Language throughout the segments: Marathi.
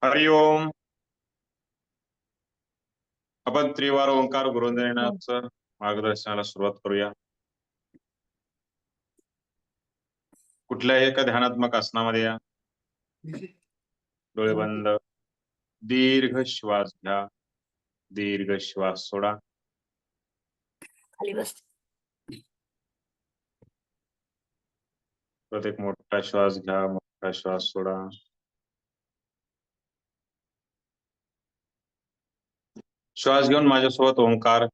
हरिओम. आपण त्रिवार ओंकार गुरुंद्रनाथचं मार्गदर्शनाला सुरुवात करूया. कुठल्याही एका ध्यानात्मक आसनामध्ये या. डोळे बंद. दीर्घ श्वास घ्या, दीर्घ श्वास सोडा. खाली बस. परत एक मोठा श्वास घ्या, मोठा श्वास सोडा. श्वास घेऊन माझ्यासोबत ओंकार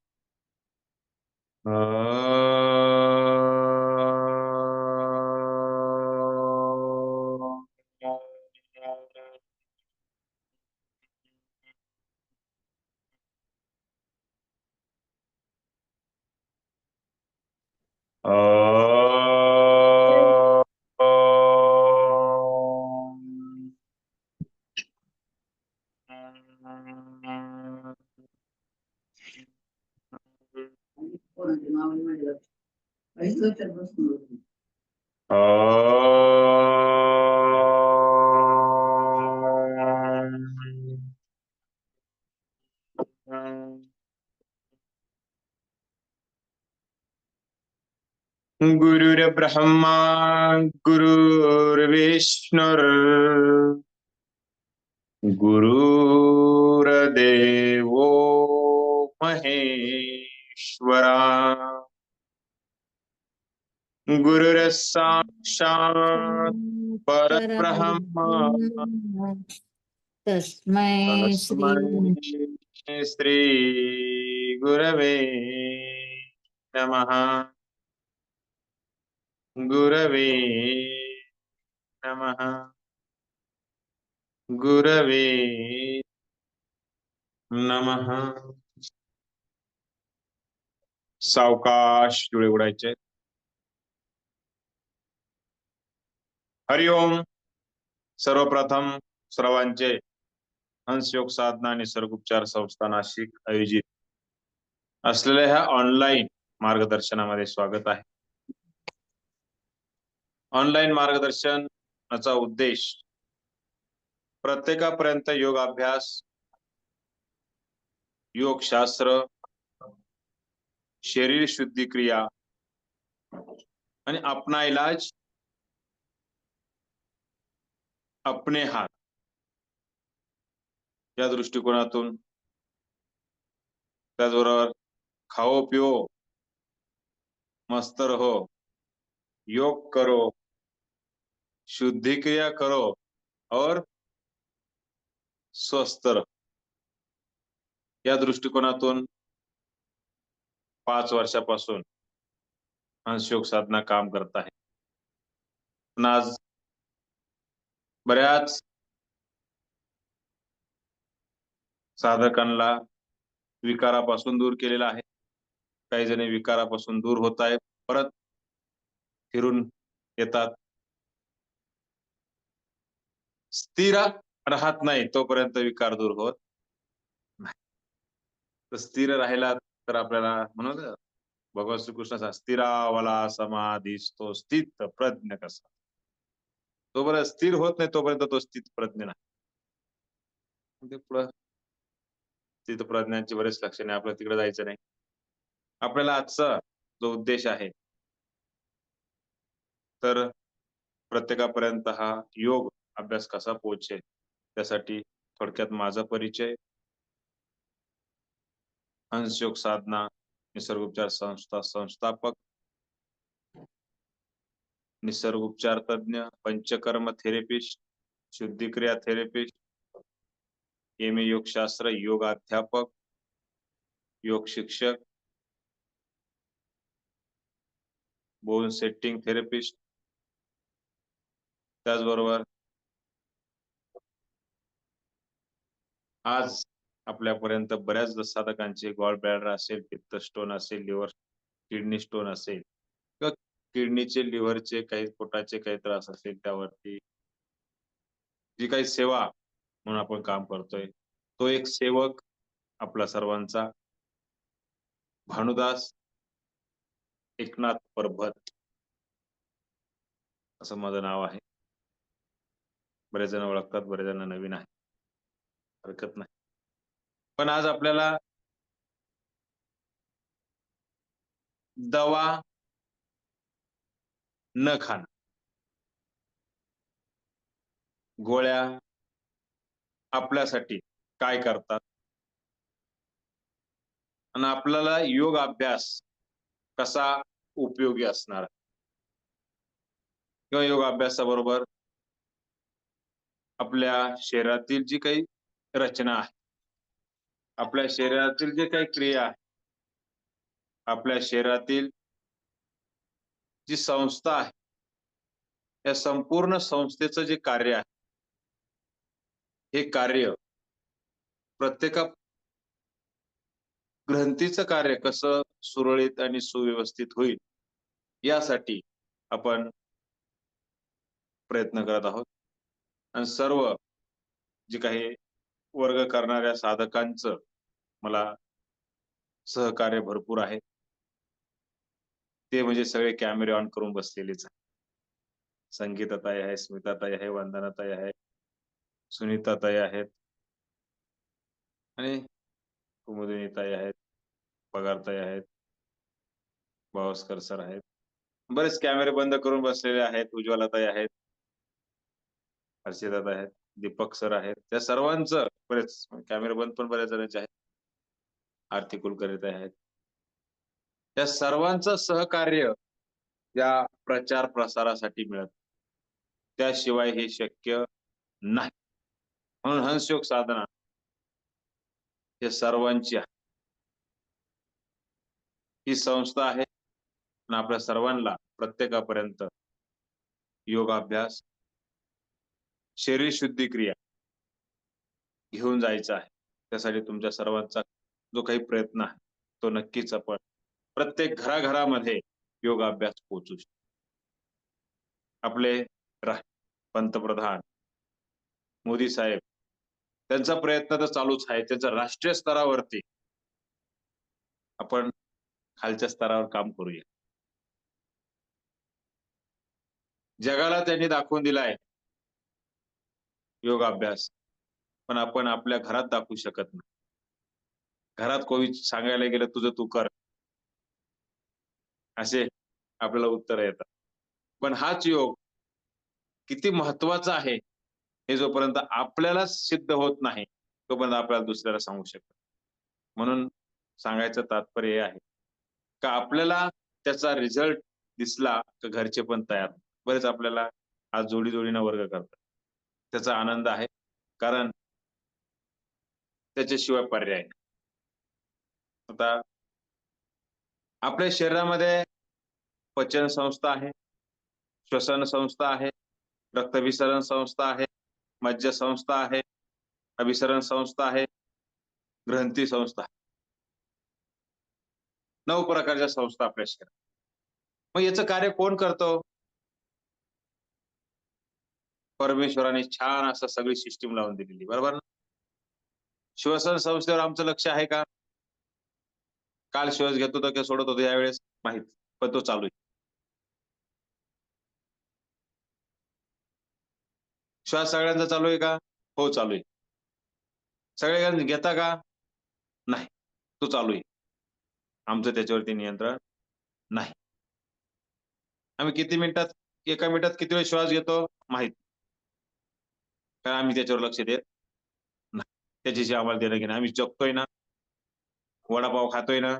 गुरुर्ब्रह्मा गुरुर्विष्णुर् गुरुर्देवो महेश्वरा गुरुर्साक्षात् परब्रह्म तस्मै श्री गुरवे नमः. गुरवे नमः. गुरवे नमः. सावकाश डोळे उघडायचे. हरिओम. सर्वप्रथम सर्वांचे हंसयोग साधना निसर्गोपचार संस्था नाशिक आयोजित असलेल्या ह्या ऑनलाईन मार्गदर्शनामध्ये स्वागत आहे. ऑनलाईन मार्गदर्शनाचा उद्देश प्रत्येकापर्यंत योगाभ्यास, योगशास्त्र, शरीर शुद्धी क्रिया आणि अपना इलाज अपने हात या दृष्टिकोनातून, त्याचबरोबर खाओ पिओ मस्त रहो, योग करो, शुद्धि क्रिया करो और स्वस्थ रहो या दृष्टिकोनातून 5 वर्षापासून हंसयोग साधना काम करत आहे. पण आज बऱ्याच साधकांना विकारापासून दूर केलेला आहे. काही जण विकारापासून दूर होत आहेत, परत फिरून येतात. स्थिर राहत नाही तोपर्यंत विकार दूर होत नाही. तर स्थिर राहिला तर आपल्याला म्हणून भगवान श्रीकृष्ण स्थिरावला समाधीस्तो स्थित प्रज्ञ कसा. तोपर्यंत स्थिर होत नाही तोपर्यंत तो स्थित प्रज्ञ नाही. पुढं स्थित प्रज्ञांची बरेच लक्षणे, आपल्याला तिकडे जायचं नाही. आपल्याला आजचा जो उद्देश आहे तर प्रत्येकापर्यंत हा योग अभ्यास कसा पोहोचेल त्यासाठी थोडक्यात माझा परिचय, हंसयोग साधना निसर्गोपचार संस्था संस्थापक, निसर्गोपचार तज्ञ, पंचकर्म थेरपिस्ट, शुद्धिक्रिया थेरपिस्ट, एम.ए. योगशास्त्र, योगाध्यापक, योग शिक्षक, बोन सेटिंग थेरपिस्ट, त्याचबरोबर आज आपल्यापर्यंत बऱ्याच साधकांचे गॉल ब्लॅडर असेल, पित्त स्टोन असेल, लिव्हर किडनी स्टोन असेल किंवा किडनीचे लिव्हरचे काही पोटाचे काही त्रास असेल, त्यावरती जी काही सेवा म्हणून आपण काम करतोय तो एक सेवक आपला सर्वांचा भानुदास एकनाथ परभत असं माझं नाव आहे. बरेच जण ओळखतात, बरेच जण नवीन आहे. हरकत नाही. पण आज आपल्याला दवा न खाणं, गोळ्या आपल्यासाठी काय करतात आणि आपल्याला योग अभ्यास कसा उपयोगी असणार किंवा योग अभ्यासाबरोबर आपल्या शरीरातील जी काही रचना आहे, आपल्या शरीरातील जे काही क्रिया आहे, आपल्या शरीरातील जी संस्था आहे, या संपूर्ण संस्थेचं जे कार्य आहे, हे कार्य प्रत्येका ग्रंथीचं कार्य कसं सुरळीत आणि सुव्यवस्थित होईल यासाठी आपण प्रयत्न करत आहोत. आणि सर्व जे काही वर्ग करणाऱ्या साधकांचं मला सहकार्य भरपूर आहे. ते म्हणजे सगळे कॅमेरे ऑन करून बसलेलेच आहे. संगीताताई आहे, स्मिताताई आहे, वंदनाताई आहे, सुनीताताई आहेत आणि कुमुदिनीताई आहेत, पगारताई आहेत, भावस्कर सर आहेत. बरेच कॅमेरे बंद करून बसलेले आहेत. उज्ज्वलाताई आहेत, हर्षिताताई आहेत, दीपक सर आहेत. त्या सर्वांचं बरेच कॅमेरे बंद पण बऱ्याच जणांचे आहेत. आरती कुलकर्णीताई आहेत. त्या सर्वांचं सहकार्य या प्रचार प्रसारासाठी मिळत. त्याशिवाय हे शक्य नाही. म्हणून हंसयोग साधना हे सर्वांची आहे. ही संस्था आहे आणि आपल्या सर्वांना प्रत्येकापर्यंत योगाभ्यास, शरीर शुद्धी क्रिया घेऊन जायचा आहे. त्यासाठी तुमच्या सर्वांचा जो काही प्रयत्न आहे तो नक्कीच आपण प्रत्येक घराघरामध्ये योगाभ्यास पोहोचू शकतो. आपले पंतप्रधान मोदी साहेब त्यांचा प्रयत्न तर चालूच आहे. त्याचा राष्ट्रीय स्तरावरती आपण खालच्या स्तरावर काम करूया. जगाला त्यांनी दाखवून दिलाय योगाभ्यास, पण आपण आपल्या घरात दाखवू शकत नाही. घरात कोणी सांगायला गेलं तुझं तू कर, असे आपल्याला उत्तर येतात. पण हाच योग किती महत्वाचा आहे हे जोपर्यंत आपल्याला सिद्ध होत नाही तोपर्यंत आपल्याला दुसऱ्याला सांगू शकत. म्हणून सांगायचं तात्पर्य हे आहे का आपल्याला त्याचा रिझल्ट दिसला तर घरचे पण तयार. बरेच आपल्याला आज जोडी जोडीनं वर्ग करतात. त्याचा आनंद आहे, कारण त्याच्याशिवाय पर्याय नाही. आता आपल्या शरीरामध्ये पचन संस्था आहे, श्वसन संस्था आहे, रक्तभिसरण संस्था आहे, मज्ज संस्था आहे, अभिसरण संस्था आहे, ग्रंथी संस्था आहे. 9 प्रकारच्या संस्था आपल्या शरीरात. मग याचं कार्य कोण करतो? परमेश्वराने छान असं सगळी सिस्टीम लावून दिलेली, बरोबर ना? श्वसन संस्थेवर आमचं लक्ष आहे का? काल श्वास घेत होतो की सोडत होतो यावेळेस माहित, पण तो चालू आहे. श्वास सगळ्यांचा चालू आहे का? हो, चालू आहे. सगळेजण घेता का? नाही, तो चालू आहे. आमचं त्याच्यावरती नियंत्रण नाही. आम्ही किती मिनिटात, एका मिनिटात किती वेळ श्वास घेतो माहित, कारण आम्ही त्याच्यावर लक्ष देत नाही. त्याच्याशी आम्हाला देणं घेणं. आम्ही जगतोय ना, वडापाव खातोय ना,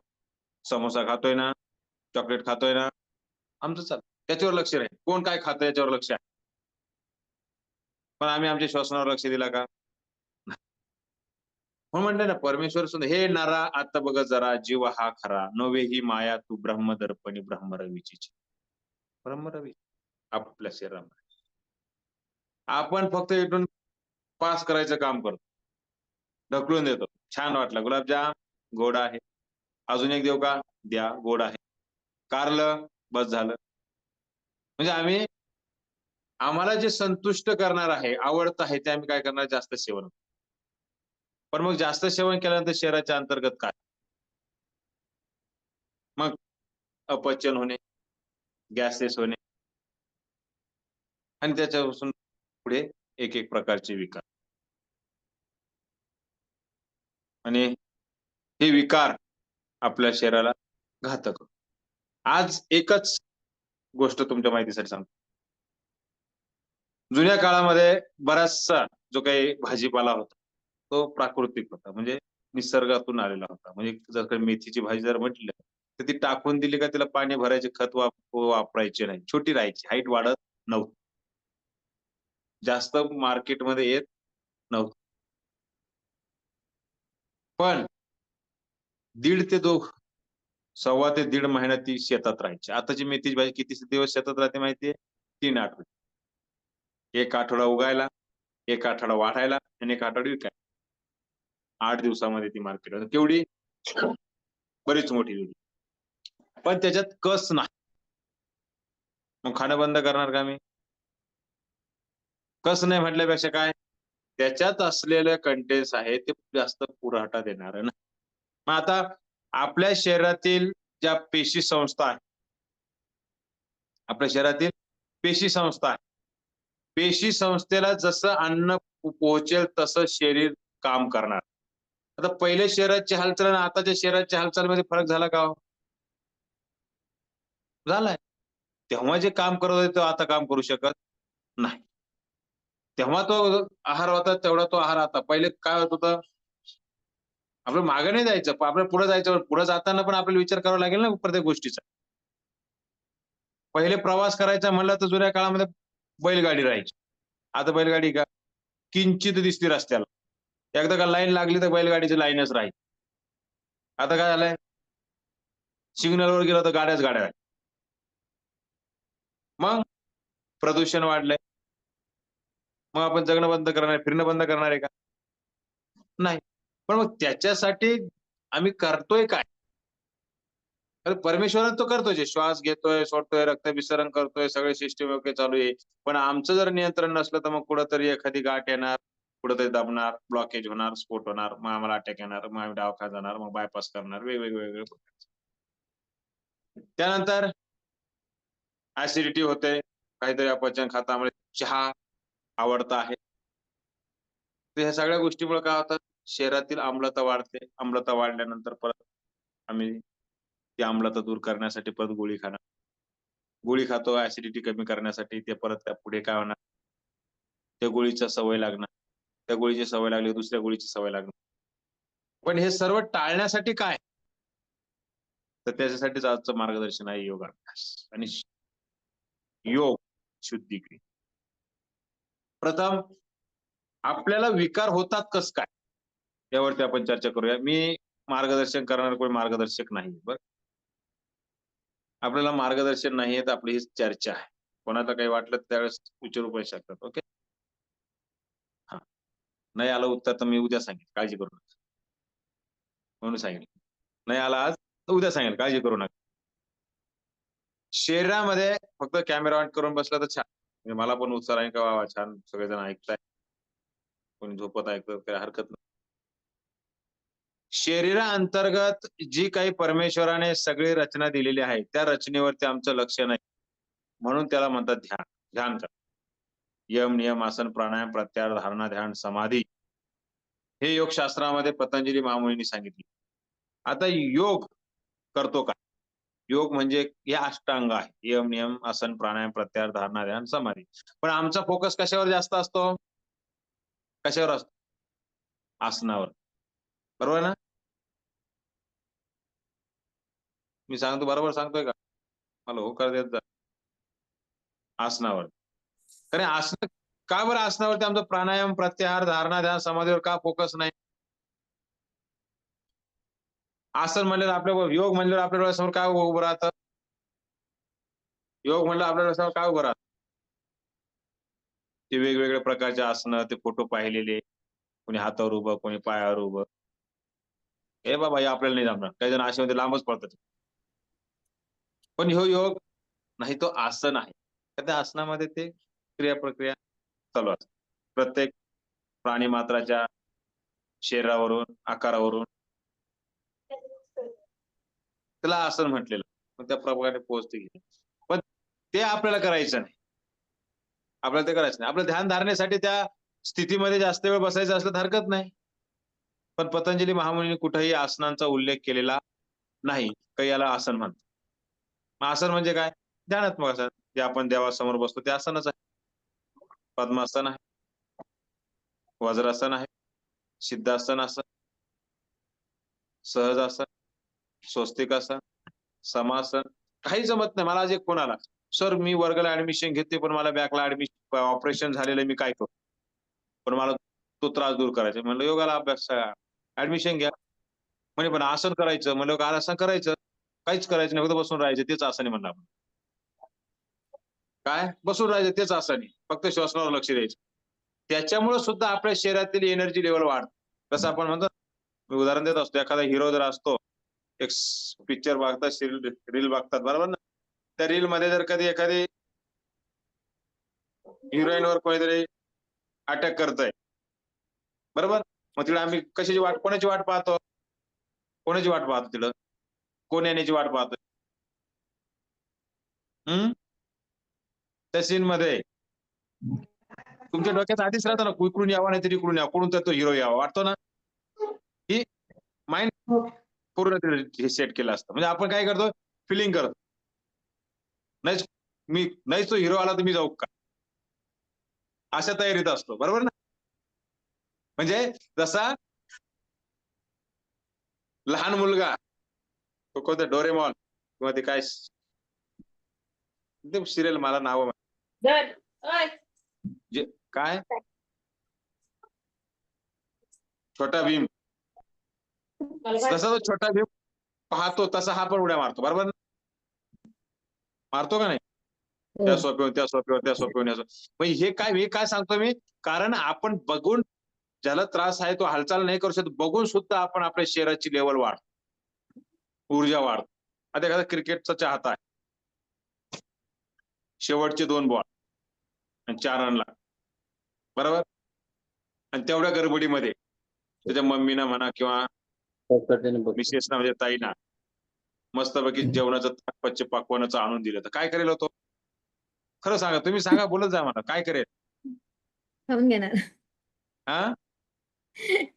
समोसा खातोय ना, चॉकलेट खातोय ना, आमचं चालतं. त्याच्यावर लक्ष नाही. कोण काय खातं याच्यावर लक्ष आहे. पण आम्ही आमच्या श्वासनावर लक्ष दिला का? नाही. म्हणून म्हणलं ना, परमेश्वर सुद्धा हे नरा आता बघ जरा जीव हा खरा, नवे ही माया तू ब्रह्मदर्पणी ब्रह्मरवीची. ब्रह्मरवी आपल्या शरीरामध्ये आपण फक्त इथून पास करायचं काम करतो, ढकलून देतो. छान वाटलं गुलाबजाम, गोड आहे. अजून एक देऊ का? द्या, गोड आहे. कारलं, बस झालं. म्हणजे आम्हाला जे संतुष्ट करणार आहे, आवडत आहे ते आम्ही काय करणार? जास्त सेवन. पण मग जास्त सेवन केल्यानंतर शरीराच्या अंतर्गत काय? मग अपचन होणे, गॅसेस होणे आणि त्याच्यापासून पुढे एक एक प्रकारचे विकार. आणि हे विकार आपल्या शरीराला घातक होतात. आज एकच गोष्ट तुमच्या माहितीसाठी सांगतो. जुन्या काळामध्ये बराचसा जो काही भाजीपाला होता, तो प्राकृतिक होता. म्हणजे निसर्गातून आलेला होता. म्हणजे जर काही मेथीची भाजी जर म्हटलं, तर ती टाकून दिली का तिला पाणी भरायचे, खत वापरायचे नाही. छोटी राहायची, हाईट वाढत नव्हती. जास्त मार्केटमध्ये येत नव्हतं. पण 1.5 ते 2 सव्वा ते 1.5 महिना ती शेतात राहायची. आताची मेथीची भाजी किती दिवस शेतात राहते माहितीये? 3 आठवडे. 1 आठवडा उगायला, 1 आठवडा वाढायला आणि 1 आठवडा विकायला. 8 दिवसामध्ये ती मार्केटमध्ये केवढी? बरीच मोठी झाली. पण त्याच्यात कस नाही. मग खाणं बंद करणार का मी? कस नाही म्हटल्यापेक्षा काय? त्याच्यात असलेले कंटेंट्स आहेत ते जास्त पुरवठा देणारं नाही. मग आता आपल्या शरीरातील ज्या पेशी संस्था आहेत, आपल्या शरीरातील पेशी संस्था आहे. पेशी संस्थेला जसं अन्न पोहोचेल तसं शरीर काम करणार. आता पहिले शरीराची हालचाल आणि आताच्या शरीराच्या हालचालीमध्ये फरक झाला का हो? झालाय. तेव्हा जे काम करत होते, ते आता काम करू शकत नाही. तेव्हा तो आहार होता तेवढा तो आहार आता. पहिले काय होत होतं? आपलं मागे नाही जायचं, पण आपल्याला पुढे जायचं. पुढे जाताना पण आपल्याला विचार करावा लागेल ना प्रत्येक गोष्टीचा. पहिले प्रवास करायचा म्हणलं तर जुन्या काळामध्ये बैलगाडी राहायची. आता बैलगाडी का? किंचित दिसते रस्त्याला. एकदा का लाईन लागली तर बैलगाडीची लाईनच राहील. आता काय झालंय? सिग्नलवर गेलो तर गाड्याच गाड्या आहेत. मग प्रदूषण वाढलंय. मग आपण जगणं बंद करणार आहे, फिरणं बंद करणार आहे का? नाही. पण मग त्याच्यासाठी आम्ही करतोय काय? तर परमेश्वरानं तो करतोय. जे श्वास घेतोय, सोडतोय, रक्ताभिसरण करतोय, सगळे सिस्टम योग्य चालू आहे. पण आमचं जर नियंत्रण नसलं, तर मग कुठेतरी एखादी गाठ येणार, कुठेतरी दबणार, ब्लॉकेज होणार, स्फोट होणार, मग आम्हाला अटॅक येणार, मग आम्ही दवाखान्यात जाणार, मग बायपास करणार, वेगवेगळे प्रकारचे. त्यानंतर ॲसिडिटी होते, काहीतरी अपचन, खातामुळे चहा आवडता आहे. तर ह्या सगळ्या गोष्टीमुळे काय होतं, शरीरातील आम्लता वाढते. आम्लता वाढल्यानंतर परत आम्ही ती आम्लता दूर करण्यासाठी परत गोळी खाणार. गोळी खातो ॲसिडिटी कमी करण्यासाठी. ते परत त्या पुढे काय होणार, त्या गोळीचा सवय लागणार. त्या गोळीची सवय लागली, दुसऱ्या गोळीची सवय लागणार. पण हे सर्व टाळण्यासाठी काय? तर त्याच्यासाठीच आजचं मार्गदर्शन आहे योगाभ्यास आणि योग शुद्धीक्रिया. प्रथम आपल्याला विकार होतात कसं काय? यावरती आपण चर्चा करूया. मी मार्गदर्शन करणारा कोणी मार्गदर्शक नाही बरं. आपल्याला मार्गदर्शन नाहीये तर आपली ही चर्चा आहे. कोणाला काही वाटलं त्यावेळेस विचारू पण शकतात. ओके. हां. नाही आलं उत्तर तर मी उद्या सांगेन. काळजी करू नका. म्हणून सांगितलं. नाही आला आज तर उद्या सांगेल. काळजी करू नका. शरीरामध्ये फक्त कॅमेरा ऑन करून बसला तर छान. म्हणजे मला पण उत्साह आहे का वाह! छान सगळेजण ऐकताय. कोणी झोपत ऐकतं काही हरकत नाही. शरीराअंतर्गत जी काही परमेश्वराने सगळी रचना दिलेली आहे, त्या रचनेवरती आमचं लक्ष नाही. म्हणून त्याला म्हणतात ध्यान. ध्यान करा. यम, नियम, आसन, प्राणायाम, प्रत्याहार, धारणा, ध्यान, समाधी हे योगशास्त्रामध्ये पतंजली महामुनींनी सांगितले. आता योग करतो का? योग म्हणजे हे अष्टांग आहे. यम, नियम, आसन, प्राणायाम, प्रत्याहार, धारणा, ध्यान, समाधी. पण आमचा फोकस कशावर जास्त असतो? कशावर असतो? आसनावर. बरोबर ना? मी सांगतो बरोबर सांगतोय का? मला होकार देत जा. आसनावर. कारण आसन का बरं आसनावरती आमचा प्राणायाम, प्रत्याहार, धारणा, ध्यान, समाधीवर का फोकस नाही? आसन म्हणल्यावर आपल्या योग म्हणल्यावर आपल्या डोळ्यासमोर काय उभं राहतं? योग म्हणलं आपल्या डोळ्यासमोर काय उभं राहतं? ते वेगवेगळ्या प्रकारचे आसनं, ते फोटो पाहिलेले. कोणी हातावर उभं, कोणी पायावर उभं. हे बाबा हे आपल्याला नाही जमणार. काही जण अशामध्ये लांबच पळतात. पण ह्यो योग नाही तो आसन आहे. तर त्या आसनामध्ये ते क्रिया-प्रक्रिया चालू असतात. प्रत्येक प्राणीमात्राच्या शरीरावरून, आकारावरून त्याला आसन म्हटलेलं. मग त्या प्रकारे पोहोचते की. पण ते आपल्याला करायचं नाही. आपल्याला ते करायचं नाही. आपलं ध्यान धारणेसाठी त्या स्थितीमध्ये जास्त वेळ बसायचं असलं तर हरकत नाही. पण पतंजली महामुनींनी कुठेही आसनांचा उल्लेख केलेला नाही. काही याला आसन म्हणतात. मग आसन म्हणजे काय? ध्यानात्मक आसन. जे आपण देवासमोर बसतो ते आसनच आहे. पद्मासन आहे, वज्रासन आहे, सिद्धासन आसन, सहजासन, स्वस्तिकासन, समासन. काही जमत नाही. मला आज एक फोन आला, सर मी वर्गाला ऍडमिशन घेते पण मला बॅकला ऑपरेशन झालेलं, मी काय करू? पण मला तो त्रास दूर करायचा. म्हणलं योगाला अभ्यास ऍडमिशन घ्या. म्हणे पण आसन करायचं. म्हणलं काय आसन करायचं? काहीच करायचं नाही, फक्त बसून राहायचं. तेच आसन आहे म्हणलं आपण. काय? बसून राहायचं तेच आसन आहे. फक्त श्वासावर लक्ष द्यायचं. त्याच्यामुळे सुद्धा आपल्या शरीरातील एनर्जी लेवल वाढते. कसं आपण म्हणतो, मी उदाहरण देत असतो, एखादा हिरो जर असतो, एक पिक्चर बघतात, रील बघतात, बरोबर ना? त्या रील मध्ये जर कधी एखादी हिरोईन वर कोणीतरी अटॅक करतंय, बरोबर? मग तिला आम्ही कशाची वाट, कोणाची वाट पाहतो? कोणाची वाट पाहतो तिला? कोण येण्याची वाट पाहतोय? त्या सीन मध्ये तुमच्या डोक्यात आधीच राहतं ना, इकडून यावा नाही तरी इकडून यावा, कोणून तर तो हिरो यावा, वाटतो ना? ही माइंड पूर्ण हे सेट केलं असतं. म्हणजे आपण काय करतो? फिलिंग करतो. नाहीच मी नाहीच तो हिरो आला तर मी जाऊ का? अशा तयारीत असतो, बरोबर ना? म्हणजे जसा लहान मुलगा, तो कोणता डोरेमॉन किंवा ते काय सिरियल, मला नाव जे काय, छोटा भीम, जसा तो छोटा भीम पाहतो तसा हा पण उड्या मारतो, बरोबर ना? मारतो का नाही? त्या सोप्यावर त्या सोप्यावर त्या सोप्यावर. मग हे काय सांगतो मी, कारण आपण बघून, ज्याला त्रास आहे तो हालचाल नाही करू शकत, बघून सुद्धा आपण आपल्या शरीराची लेवल वाढ, ऊर्जा वाढ. आता एखादा क्रिकेटचा चाहता आहे, शेवटचे 2 बॉल आणि 4 रन लागतात, बरोबर? आणि तेवढ्या गडबडीमध्ये त्याच्या मम्मीनं म्हणा किंवा मिसेसना, म्हणजे ताईना, मस्तपैकी जेवणाचं पक्वानाचं आणून दिलं, तर काय करेल होतो? खरं सांगा, तुम्ही सांगा, बोलत जा मला, काय करेल? खाऊन घेणार. हा,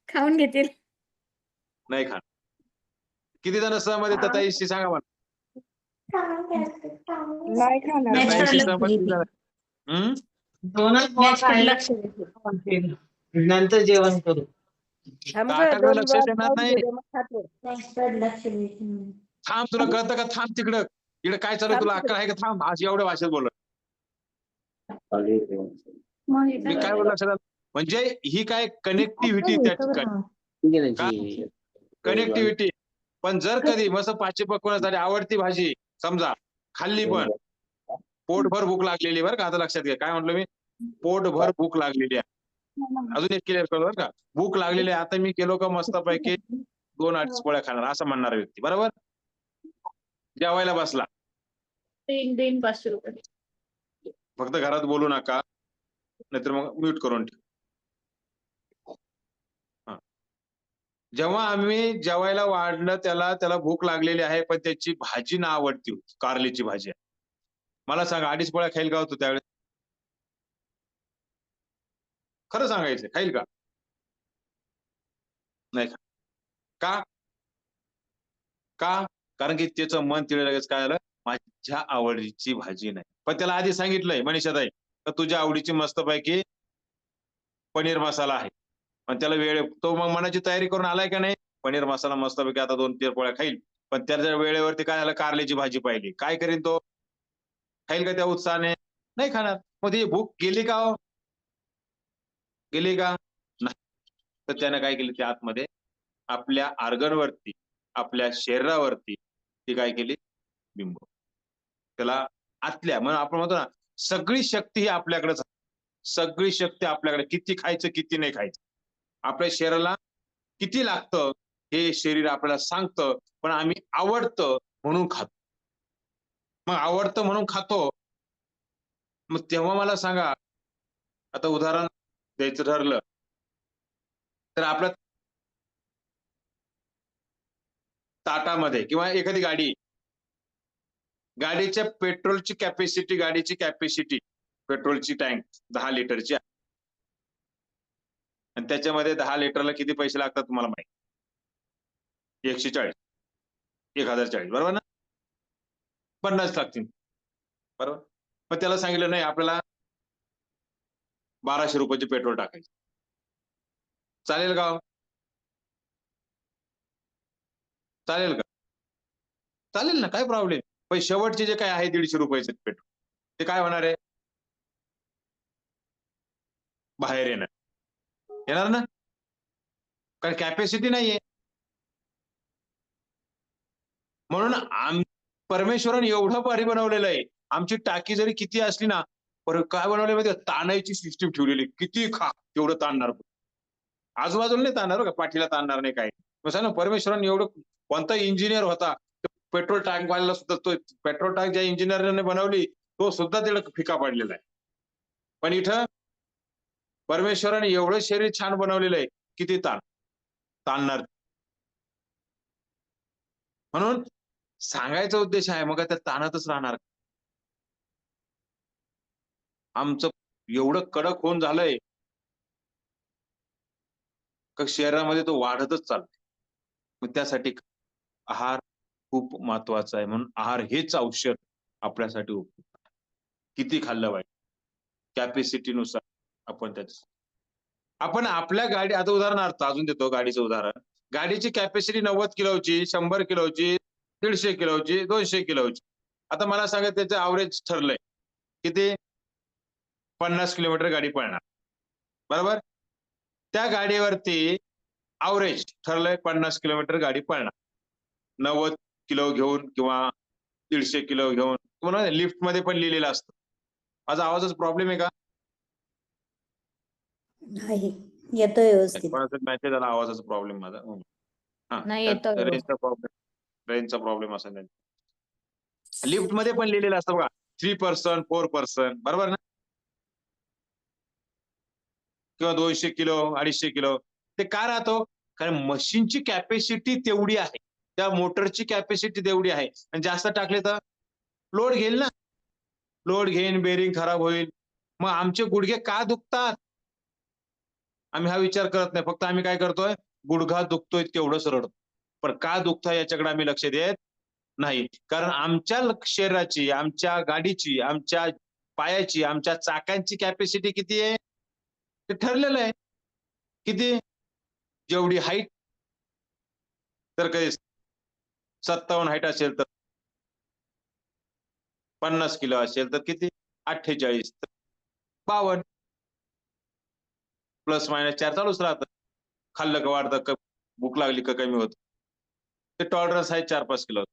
खाऊन घेतील. नाही खा. किती जण सहमत येतात ताईशी, सांगा मला. नाही खाणार. ताईशी सहमत येतात? लक्ष देतील. नंतर जेवण करू. ताटाकडे लक्ष देणार नाही. लक्ष थांब, तुला कळतं का? थांब तिकडं. इकडे काय चालू, तुला अक्कल आहे का? थांब, आज एवढ्या भाषेत बोलत मी काय बोलला लक्षात? म्हणजे ही काय कनेक्टिव्हिटी त्या ठिकाणी, कनेक्टिव्हिटी. पण जर कधी मस्त पाचशे पकवण्यासाठी आवडती भाजी समजा खाल्ली, पण पोटभर भूक लागलेली, बरं का? आता लक्षात घ्या, काय म्हटलं मी? पोटभर भूक लागलेली आहे. अजून एक क्लिअर करतो, बरं का? भूक लागलेली आहे, आता मी केलो का मस्तपैकी 2-2.5 पोळ्या खाणार, असं म्हणणारा व्यक्ती, बरोबर? जेवायला बसला, 3 500 रुपये. फक्त घरात बोलू नका, नाहीतर मग म्यूट करून ठेव. जेव्हा आम्ही जेवायला वाढलं, त्याला भूक लागलेली आहे, पण त्याची भाजी ना आवडती होती, कारलीची भाजी आहे. मला सांगा, 2.5 पोळ्या खाईल का होतो त्यावेळेस? खरं सांगायचं, खाईल का? नाही खा. का? का? कारण की त्याचं मन तिला लगेच काय झालं, माझ्या आवडीची भाजी नाही. पण त्याला आधी सांगितलंय मनीषाताई, तर तुझ्या आवडीची मस्तपैकी पनीर मसाला आहे. पण त्याला वेळ, तो मग मनाची तयारी करून आलाय का नाही? पनीर मसाला मस्तपैकी आता 2-3 पोळ्या खाईल. पण त्याच्या वेळेवरती काय झालं, कारल्याची भाजी पाहिली. काय करीन तो? खाईल का त्या उत्साहाने? नाही खाणार. मग ती भूक गेली का हो? गेली का? नाही. तर त्यानं काय केलं, त्या आतमध्ये आपल्या ऑर्गनवरती, आपल्या शरीरावरती ती काय केली? बिंब. त्याला आतल्या, म्हणून आपण म्हणतो ना, सगळी शक्ती ही आपल्याकडेच आहे. सगळी शक्ती आपल्याकडे. किती खायचं, किती नाही खायचं, आपल्या शरीराला किती लागतं हे शरीर आपल्याला सांगतं. पण आम्ही आवडतं म्हणून खातो. मग आवडतं म्हणून खातो, मग तेव्हा मला सांगा, आता उदाहरण द्यायचं ठरलं तर आपल्या ताटामध्ये किंवा एखादी गाडीच्या पेट्रोलची कॅपॅसिटी, गाडीची कॅपॅसिटी, पेट्रोलची टँक 10 लिटरची आहे. आणि त्याच्यामध्ये 10 लिटरला किती पैसे लागतात तुम्हाला माहिती? 140, 1040, बरोबर ना? 50 लागतील, बरोबर. पण त्याला सांगितलं नाही आपल्याला 1200 रुपयाचे पेट्रोल टाकायचे. चालेल का हो? चालेल का? चालेल ना, काय प्रॉब्लेम. पण शेवटचे जे काय आहे 150 रुपयाचे पेट्रोल, ते काय होणार आहे? बाहेर येणार ना? कारण कॅपॅसिटी नाहीये. म्हणून परमेश्वराने एवढं भारी बनवलेलं आहे. आमची टाकी जरी किती असली ना, पण काय बनवलंय माहिती आहे? ताणायची सिस्टीम ठेवलेली. किती खा तेवढं ताणणार. आजूबाजूला नाही ताणणार बरं का, पाठीला ताणणार नाही काही. मग सांग ना, परमेश्वराने एवढं, कोणता इंजिनियर होता पेट्रोल टँक वाल्याला सुद्धा, तो पेट्रोल टँक ज्या इंजिनियरने बनवली तो सुद्धा त्याला फिका पडलेला आहे. पण इथं परमेश्वराने एवढं शरीर छान बनवलेलं आहे, किती ताणणार. म्हणून सांगायचा उद्देश आहे, मग त्या ताणतच राहणार. आमचं एवढं कडक होऊन झालंय का शरीरामध्ये तो वाढतच चालतोय. मग त्यासाठी आहार खूप महत्वाचा आहे. म्हणून आहार हेच औषध आपल्यासाठी उपयुक्त आहे. किती खाल्लं पाहिजे कॅपॅसिटीनुसार आपण आपण आपल्या गाडी, आता उदाहरणार्थ अजून देतो गाडीचं उदाहरण. गाडीची कॅपॅसिटी 90 किलोची, 100 किलोची, 150 किलोची, 200 किलोची. आता मला सांगा त्याचं ॲव्हरेज ठरलंय किती? 50 किलोमीटर गाडी पळणार, बरोबर. त्या गाडीवरती ॲव्हरेज ठरलंय 50 किलोमीटर गाडी पळणार. 90 किलो घेऊन किंवा 150 किलो घेऊन, तुम्हाला लिफ्टमध्ये पण लिहिलेलं असतं. माझा आवाजाचा प्रॉब्लेम आहे का? नाही, येतोय व्यवस्थित. कोणाचा मेसेज आला, आवाजाचा प्रॉब्लेम माझा. नाही, येतोय व्यवस्थित. रेंजचा प्रॉब्लेम असेल. लिफ्टमध्ये पण लिहिलेलं असतं बघा, 3%, 4%, बरोबर ना? किंवा 200 किलो, 250 किलो. ते का राहतो? कारण मशीनची कॅपॅसिटी तेवढी आहे, त्या मोटरची कॅपॅसिटी तेवढी आहे. आणि जास्त टाकले तर लोड घेईल ना, लोड घेईन, बेरिंग खराब होईल. मग आमचे गुडघे का दुखतात? आम्ही हा विचार करत नाही. फक्त आम्ही काय करतोय, गुडघा दुखतोय तेवढंच रडतो. पण का दुखतंय याच्याकडे आम्ही लक्ष देत नाही. कारण आमच्या शरीराची, आमच्या गाडीची, आमच्या पायाची, आमच्या चाकांची कॅपॅसिटी किती आहे ते ठरलेलं आहे. किती? जेवढी हाईट, तर काही 57 हाईट असेल तर 50 किलो असेल तर किती? 48, 52, प्लस मायनस 4 चालूच राहतं. खाल्लं का वाढतं, भूक लागली का कमी होतं. ते टॉलरन्स आहे 4-5 किलो.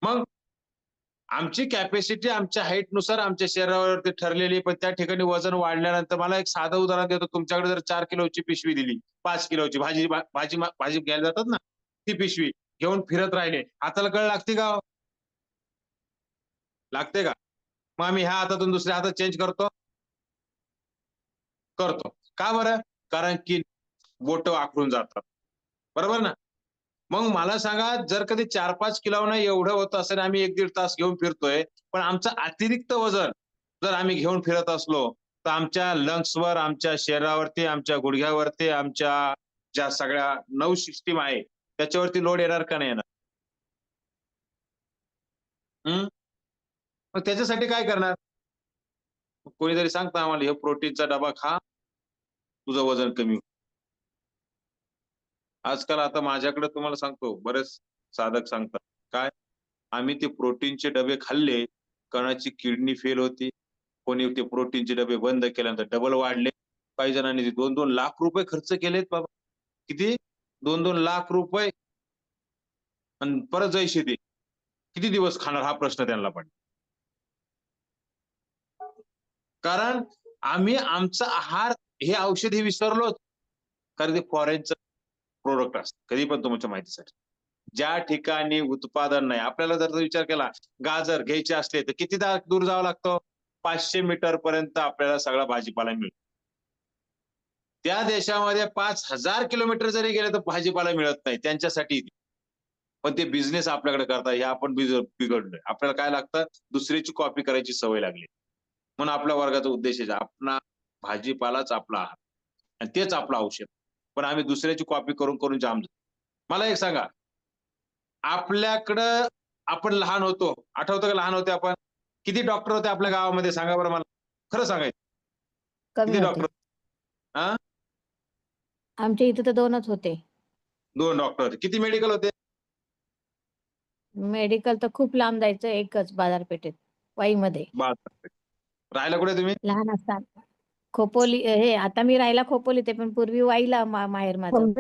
मग आमची कॅपॅसिटी आमच्या हाईटनुसार आमच्या शरीरावरती ठरलेली. पण त्या ठिकाणी वजन वाढल्यानंतर, मला एक साधं उदाहरण देतो. तुमच्याकडे जर 4 किलोची पिशवी दिली, 5 किलोची भाजी भाजी घ्यायला जातात ना, ती पिशवी घेऊन फिरत राहिले, हाताला कळ लागते का हो? लागते का? मग आम्ही ह्या हातातून दुसऱ्या हातात चेंज करतो. का बरं? कारण की बोट आखडून जातात, बरोबर ना? मग मला सांगा, जर कधी 4-5 किलोनं एवढं होत असेल, आम्ही 1-1.5 तास घेऊन फिरतोय, पण आमचं अतिरिक्त वजन जर आम्ही घेऊन फिरत असलो, तर आमच्या लंग्सवर, आमच्या शरीरावरती, आमच्या गुडघ्यावरती, आमच्या ज्या सगळ्या 9 सिस्टीम आहे त्याच्यावरती लोड येणार का नाही येणार? मग त्याच्यासाठी काय करणार? कोणीतरी सांगतं आम्हाला, हे प्रोटीनचा डबा खा, तुझं वजन कमी होईल. आजकाल आता माझ्याकडे तुम्हाला सांगतो, बरेच साधक सांगतात काय, आम्ही ते प्रोटीनचे डबे खाल्ले, कोणाची किडनी फेल होती, कोणी ते प्रोटीनचे डबे बंद केल्यानंतर डबल वाढले. काही जणांनी 2-2 लाख रुपये खर्च केलेत बाबा. किती? 2-2 लाख रुपये. आणि परत जैसे ते किती दिवस खाणार हा प्रश्न त्यांना पडला. कारण आम्ही आमचा आहार, हे औषध हे विसरलो. कारण ते फॉरेनचं प्रोडक्ट असतं. कधी पण तुमच्या माहितीसाठी, ज्या ठिकाणी उत्पादन नाही. आपल्याला जर विचार केला, गाजर घ्यायचे असले तर किती दूर जावं लागतं? 500 मीटर पर्यंत आपल्याला सगळा भाजीपाला मिळतो. त्या देशामध्ये 5,000 किलोमीटर जरी गेले तर भाजीपाला मिळत नाही त्यांच्यासाठी. पण ते बिझनेस आपल्याकडे करतात, हे आपण बिघडलोय. आपल्याला काय लागतं? दुसऱ्याची कॉपी करायची सवय लागली. म्हणून आपल्या वर्गाचा उद्देश आहे, आपला भाजीपालाच आपला आहार आणि तेच आपलं औषध. पण आम्ही दुसऱ्याची कॉपी करून करून जाम झालो. मला एक सांगा, आपल्याकडं आपण लहान होतो, आठवतं का लहान होते आपण? किती डॉक्टर होते आपल्या गावामध्ये सांगा बरं मला, खरं सांगायचं. कमी किती होते. डॉक्टर? हा, आमच्या इथे तर 2च होते. 2 डॉक्टर होते. किती मेडिकल होते? मेडिकल तर खूप लांब जायचं, एकच बाजारपेठेत वाईमध्ये. बापरे. राहायला कुठे तुम्ही? लहान असताना खोपोली, हे आता मी राहायला खोपोली ते, पण पूर्वी वाईला माहेर माझं.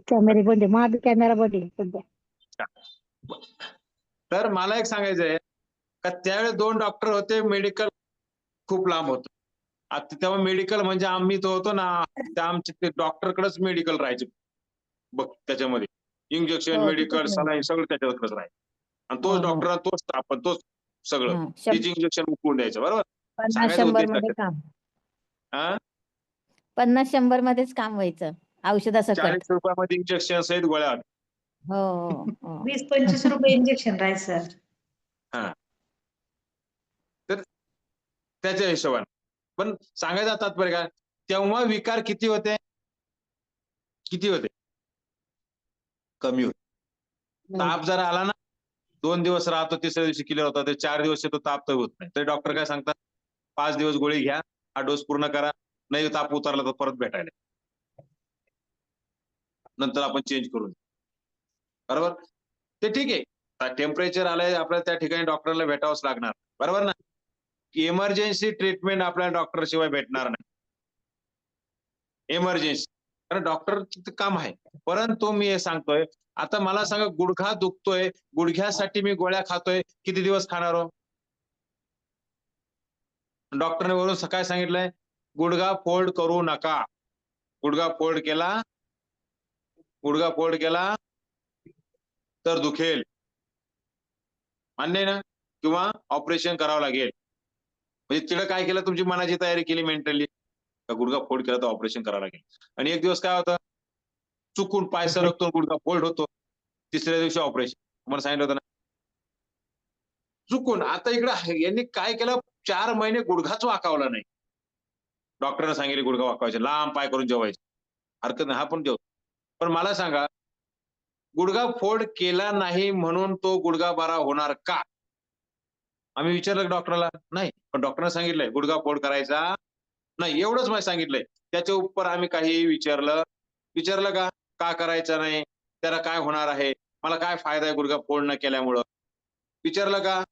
कॅमेरे बंद आहे, माझा कॅमेरा बंद आहे सध्या. तर मला एक सांगायचंय का त्यावेळेस 2 डॉक्टर होते, मेडिकल खूप लांब होतं. आता तेव्हा मेडिकल म्हणजे आम्ही तो होतो ना, त्या आमचे ते डॉक्टरकडेच मेडिकल राहायचे. बघ त्याच्यामध्ये इंजेक्शन, हो, तिथेच मेडिकल, मिळालं. सलाईन सगळं त्याच्यावरच राहायचं. आणि हो तोच हो. डॉक्टर, तोच स्टाफ, तोच सगळं. हा, तीच इंजेक्शन उकळून द्यायचं, बरोबर? 50 सांगायचा 100 उद्देश मध्ये लक्षात. काम. हा, 50 100 मध्येच काम व्हायचं औषधासकट. 40 रुपयामध्ये इंजेक्शन सहित गोळ्या होत्या. हो हो हो. 20-25 रुपये इंजेक्शन राहायचं. हा, तर त्याच्या हिशोबाने पण सांगायचं तात्पर्य काय, तेव्हा विकार किती होते? किती होते? कमी होते. ताप जर आला ना, 2 दिवस राहतो, तिसऱ्या दिवशी क्लिअर होता, ते 4 दिवस येतो ताप तर होत नाही. तर डॉक्टर काय सांगतात, 5 दिवस गोळी घ्या, हा डोस पूर्ण करा, नाही ताप उतरला तर परत भेटायला, नंतर आपण चेंज करून देऊ. बरोबर? ते ठीक आहे, टेम्परेचर आलंय आपल्याला त्या ठिकाणी डॉक्टरला भेटावंच लागणार, बरोबर ना? इमर्जन्सी ट्रीटमेंट आपल्याला डॉक्टर शिवाय भेटणार नाही. इमर्जन्सी, कारण डॉक्टरचं काम आहे. परंतु मी हे सांगतोय, आता मला सांगा, गुडघा दुखतोय, गुडघ्यासाठी मी गोळ्या खातोय, किती दिवस खाणार हो? डॉक्टरने वरून सकाळी सांगितलंय, गुडघा फोल्ड करू नका. गुडघा फोल्ड केला, गुडघा फोल्ड केला तर दुखेल, मान्य आहे ना? किंवा ऑपरेशन करावं लागेल. म्हणजे तिला काय केलं, तुमची मनाची तयारी केली मेंटली, गुडघा फोल्ड केला तर ऑपरेशन करावं लागेल. आणि एक दिवस काय होतं, चुकून पाय सरकतो, गुडघा फोल्ड होतो, तिसऱ्या दिवशी ऑपरेशन. तुम्हाला सांगितलं होतं ना, चुकून. आता इकडे यांनी काय केलं, 4 महिने गुडघाच वाकावला नाही. डॉक्टरने सांगितले गुडघा वाकवायचे, लांब पाय करून जेवायचे, हरकत नाही, हा पण जेवतो. पण मला सांगा, गुडघा फोल्ड केला नाही म्हणून तो गुडघा बरा होणार का? आम्ही विचारलं डॉक्टरला, नाही. पण डॉक्टरने सांगितलंय गुडघा फोल्ड करायचा नाही, एवढंच मला सांगितलंय. त्याच्या उपर आम्ही काही विचारलं का? का करायचं नाही? त्याला काय होणार आहे? मला काय फायदा आहे गुडघा फोल्ड न केल्यामुळं? विचारलं का?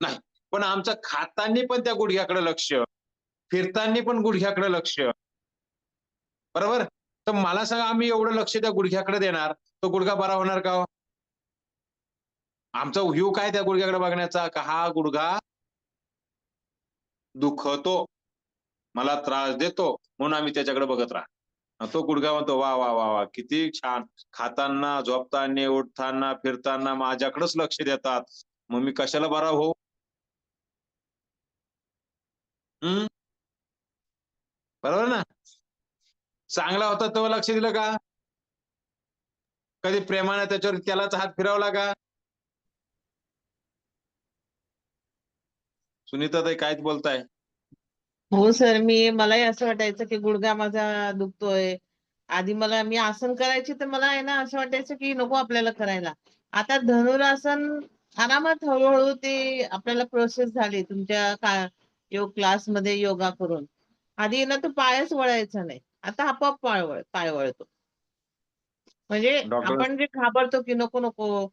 नाही. पण आमचं खाताना पण त्या गुडघ्याकडे लक्ष, फिरताना पण गुडघ्याकडे लक्ष, बरोबर? तर मला सांगा, आम्ही एवढं लक्ष त्या गुडघ्याकडे देणार, तो गुडघा बरा होणार का हो? आमचा व्ह्यू काय त्या गुडघ्याकडे बघण्याचा, का हा गुडघा दुखतो, मला त्रास देतो, म्हणून आम्ही त्याच्याकडे बघत राहतो. तो गुडघा म्हणतो, वा वा वा वा, किती छान, खाताना, झोपताना, उठताना, फिरताना माझ्याकडेच लक्ष देतात, मग मी कशाला बरा हो? बरोबर ना? चांगला होता तेव्हा लक्ष दिलं का? कधी प्रेमाने त्याच्यावर त्यालाच हात फिरवला का? सुनीताताई काहीच बोलताय? हो सर, मलाही असं वाटायचं की गुडघा माझा दुखतोय. आधी मी आसन करायची, तर मला आहे ना असं वाटायचं की नको आपल्याला करायला. आता धनुरासन आरामात हळूहळू ते आपल्याला प्रोसेस झाली तुमच्या योग क्लासमध्ये योगा करून. आधी ना तो पायच वळायचा नाही. आता आपोआप पाय वळतो. म्हणजे डॉक्टर आपण जे घाबरतो की नको नको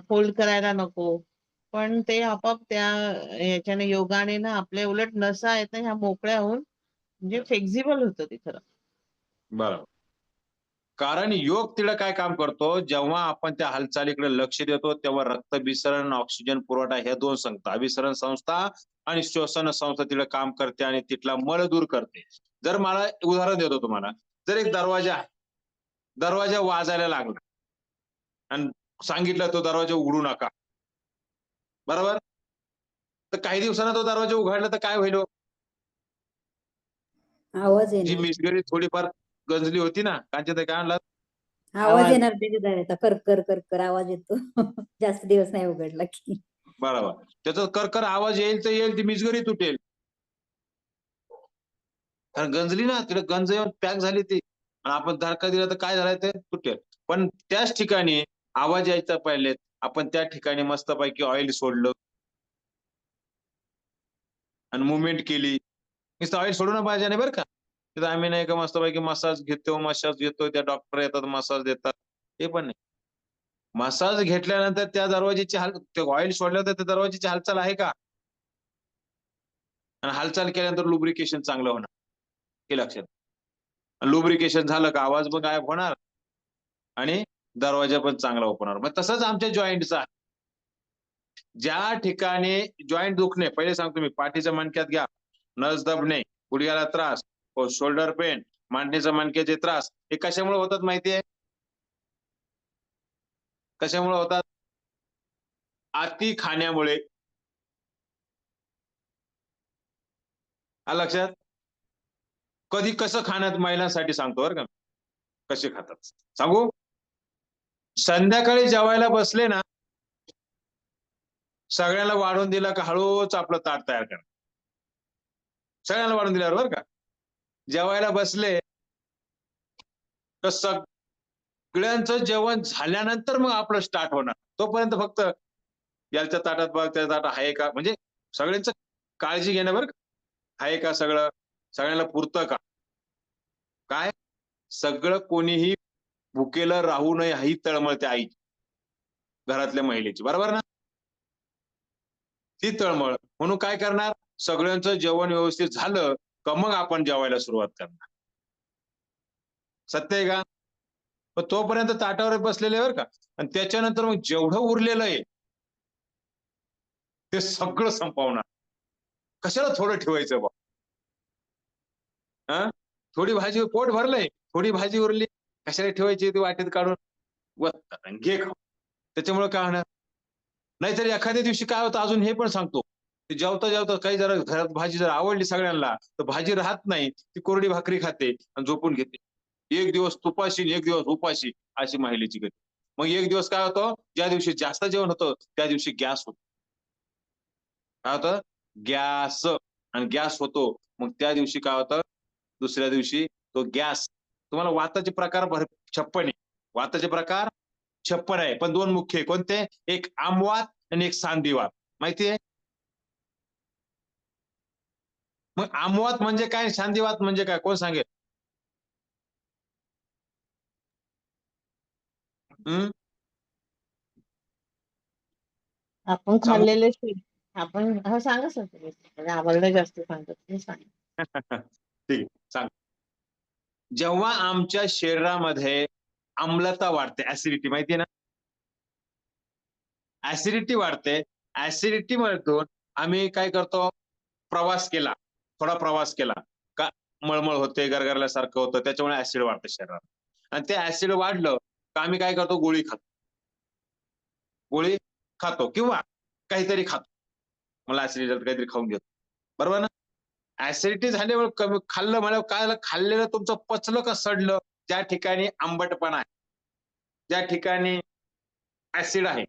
फोल्ड करायला नको. पण ते आपोआप त्या याच्याने योगाने ना आपल्या उलट नसा आहेत ना ह्या मोकळ्या होऊन म्हणजे फ्लेक्झिबल होतं ते खरं. बरोबर. कारण योग तिला काय काम करतो, जेव्हा आपण त्या हालचालीकडे लक्ष देतो, तेव्हा रक्तभिसरण, ऑक्सिजन पुरवठा ह्या 2 संस्था, अभिसरण संस्था आणि श्वसन संस्था तिला काम करते आणि तिथला मळ दूर करते. जर मला उदाहरण देतो तुम्हाला, जर एक दरवाजा आहे, दरवाजा वाजायला लागला आणि सांगितलं तो दरवाजा उघडू नका, बरोबर? तर काही दिवसांना तो दरवाजा उघडला तर काय होईल हो? आवाज जी येणार. मिसगरी थोडीफार गंजली होती ना, कांचनताई काय म्हणलात? आवाज येणार त्याच्या, कर कर कर कर आवाज येतो. जास्त दिवस नाही उघडला की. बरोबर. त्याचा करकर आवाज येईल तर येईल, ती मिसगरी तुटेल. कारण गंजली ना, तिला गंज येऊन पॅक झाली ती. आणि आपण धक्का दिला तर काय झालं ते तुटेल. पण त्याच ठिकाणी आवाज यायचा पहिले आपण त्या ठिकाणी मस्तपैकी ऑइल सोडलं आणि मुवमेंट केली. नुसतं ऑइल सोडून पाहिजे नाही बरं का. तिथं आम्ही नाही का मस्तपैकी मसाज घेतो, त्या डॉक्टर येतात मसाज देतात, ते पण नाही. मसाज घेतल्यानंतर त्या दरवाजेची ऑइल सोडल्यानंतर त्या दरवाजेची हालचाल आहे का? आणि हालचाल केल्यानंतर लुब्रिकेशन चांगलं होणार, हे लक्षात. लुब्रिकेशन झालं का आवाज पण गायब होणार आणि दरवाजा पण चांगला ओपन होणार. मग तसंच आमच्या जॉईंटचा आहे. ज्या ठिकाणी जॉईंट दुखणे, पहिले सांगतो मी, पाठीच्या मणक्यात घ्या, नस दबणे, गुडघ्याला त्रास, शोल्डर पेन, मांडीच्या मणक्याचे त्रास, हे कशामुळे होतात माहितीये? कशामुळे होतात? अति खाण्यामुळे. लक्षात. कधी कसं खाण्यात महिलांसाठी सांगतो बरं का, कसे खातात सांगू. संध्याकाळी जेवायला बसले ना, सगळ्याला वाढून दिला का हळूच आपलं ताट तयार करा. सगळ्यांना वाढून दिल्यावर बरं का, जेवायला बसले तर सगळ्यांचं जेवण झाल्यानंतर मग आपलं स्टार्ट होणार. तोपर्यंत फक्त याच्या ताटात बघ, त्या ताटात आहे का, म्हणजे सगळ्यांचं काळजी घेणं बरं का. आहे का सगळं, सगळ्यांना पुरतं का, काय सगळं, कोणीही भुकेलं राहू नये ही तळमळ आई घरातल्या महिलेची, बरोबर ना. ती तळमळ म्हणून काय करणार, सगळ्यांचं जेवण व्यवस्थित झालं का मग आपण जेवायला सुरुवात करणार. सत्य आहे का? पण तोपर्यंत ताटावर बसलेले बरं का, आणि त्याच्यानंतर मग जेवढं उरलेलं आहे ते सगळं संपवणार. कशाला थोडं ठेवायचं बा. थोडी भाजी, पोट भरलंय, थोडी भाजी उरली, कशाला ठेवायची ती वाटेत काढून, घे खाऊ. त्याच्यामुळे काय होणार, नाहीतर एखाद्या दिवशी काय होतं अजून हे पण सांगतो, ते जेवता जेवता काही जरा घरात भाजी जर आवडली सगळ्यांना तर भाजी राहत नाही, ती कोरडी भाकरी खाते आणि झोपून घेते. एक दिवस तुपाशी, एक दिवस उपाशी, अशी महिलेची गती. मग एक दिवस काय होतं, ज्या दिवशी जास्त जेवण होतं त्या दिवशी गॅस होतो. काय होतं, गॅस. आणि गॅस होतो मग त्या दिवशी काय होतं, दुसऱ्या दिवशी तो गॅस. तुम्हाला वाताचे प्रकार 56 आहे. वाताचे प्रकार 56 आहे, पण 2 मुख्य आहे. कोणते? एक आमवात आणि एक सांधिवात. माहितीये? मग आमवात म्हणजे काय, सांधिवात म्हणजे काय, कोण सांगेल? हम्म आपण सांगू? खाल्लेले आपण हो सांगा सर तुम्ही. म्हणजे आम्हाला जास्त सांगतात तुम्ही सांगा. ठीक आहे, सांग. जेव्हा आमच्या शरीरामध्ये आम्लता वाढते, ऍसिडिटी, माहितीये ना, ऍसिडिटी वाढते. ऍसिडिटी मधून आम्ही काय करतो, प्रवास केला, थोडा प्रवास केला का मळमळ होते, गरगरल्यासारखं होतं, त्याच्यामुळे ऍसिड वाढतं शरीरात. आणि ते ऍसिड वाढलं का आम्ही काय करतो, गोळी खातो. गोळी खातो किंवा काहीतरी खातो. मला ऍसिडिटी काहीतरी खाऊन घेतो, बरोबर ना. ऍसिडिटी झाल्यावर कमी खाल्लं म्हणजे काय झालं, खाल्लेलं तुमचं पचलं का सडलं. ज्या ठिकाणी आंबटपणा आहे, ज्या ठिकाणी ऍसिड आहे,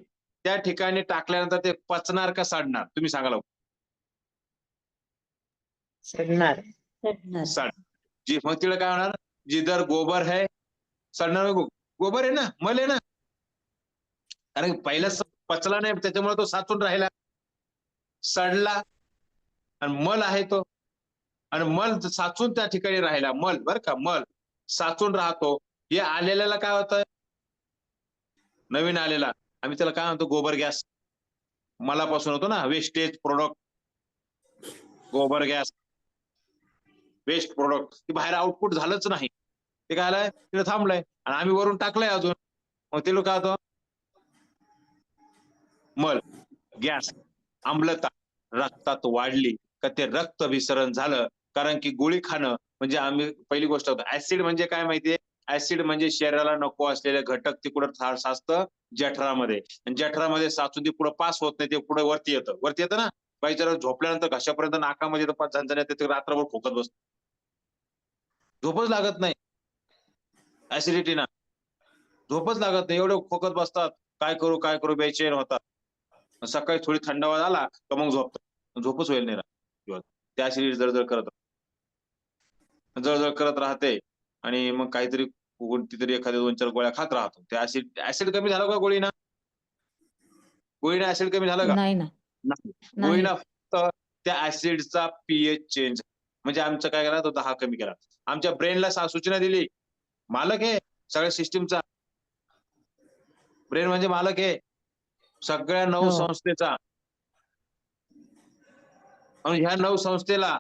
त्या ठिकाणी टाकल्यानंतर ते पचणार का सडणार, तुम्ही सांगा लवकर. सडणार. चढणार. सड. जी मग तिला काय होणार, जिधर गोबर है सडणार. गोबर आहे ना, मल आहे ना, कारण पहिला पचला नाही त्याच्यामुळे तो साचून राहिला, सडला. आणि मल आहे तो, आणि मल साचून त्या ठिकाणी राहिला, मल बर का, मल साचून राहतो. हे आलेल्याला काय होतं, नवीन आलेला, आम्ही त्याला काय म्हणतो, गोबर गॅस. मलापासून होतो ना, वेस्टेज प्रोडक्ट, गोबर गॅस, वेस्ट प्रोडक्ट. ते बाहेर आउटपुट झालंच नाही, ते काय आलंय, तिथे थांबलंय आणि आम्ही वरून टाकलंय अजून. मग ते लोक काय होतं, मल, गॅस, आम्लता रक्तात वाढली का ते रक्त विसरण झालं. कारण की गोळी खाणं म्हणजे आम्ही पहिली गोष्ट होतं, ऍसिड म्हणजे काय माहितीये, ऍसिड म्हणजे शरीराला नको असलेले घटक ते कुठं साचतं, जठरामध्ये. आणि जठरामध्ये साचून ते पुढे पास होत नाही, ते पुढे वरती येतं ना. बाईच्या झोपल्यानंतर घशापर्यंत नाकामध्ये झणझण येते, ते रात्रभर खोकत बसतो, झोपच लागत नाही. ऍसिडिटी ना झोपच लागत नाही, एवढं खोकत बसतात, काय करू बेचैन होतात. सकाळी थोडी थंडावा झाला तर मग झोपच होईल नाही राहत. त्या ऍसिडिटी जळजळ करत राहते. आणि मग काहीतरी कोणती तरी एखाद्या 2-4 गोळ्या खात राहतो. ते ऍसिड कमी झालं का गोळीनं? गोळीनं ऍसिड कमी झालं का? नाही ना. नाही. नाही. गोळीनं फक्त त्या ऍसिडचा पीएच चेंज म्हणजे आमचं काय केला तो 10 कमी केला. आमच्या ब्रेनला सूचना दिली, मालक आहे सगळ्या सिस्टीमचा. ब्रेन म्हणजे मालक आहे सगळ्या 9 हो. संस्थेचा. आणि ह्या 9 संस्थेला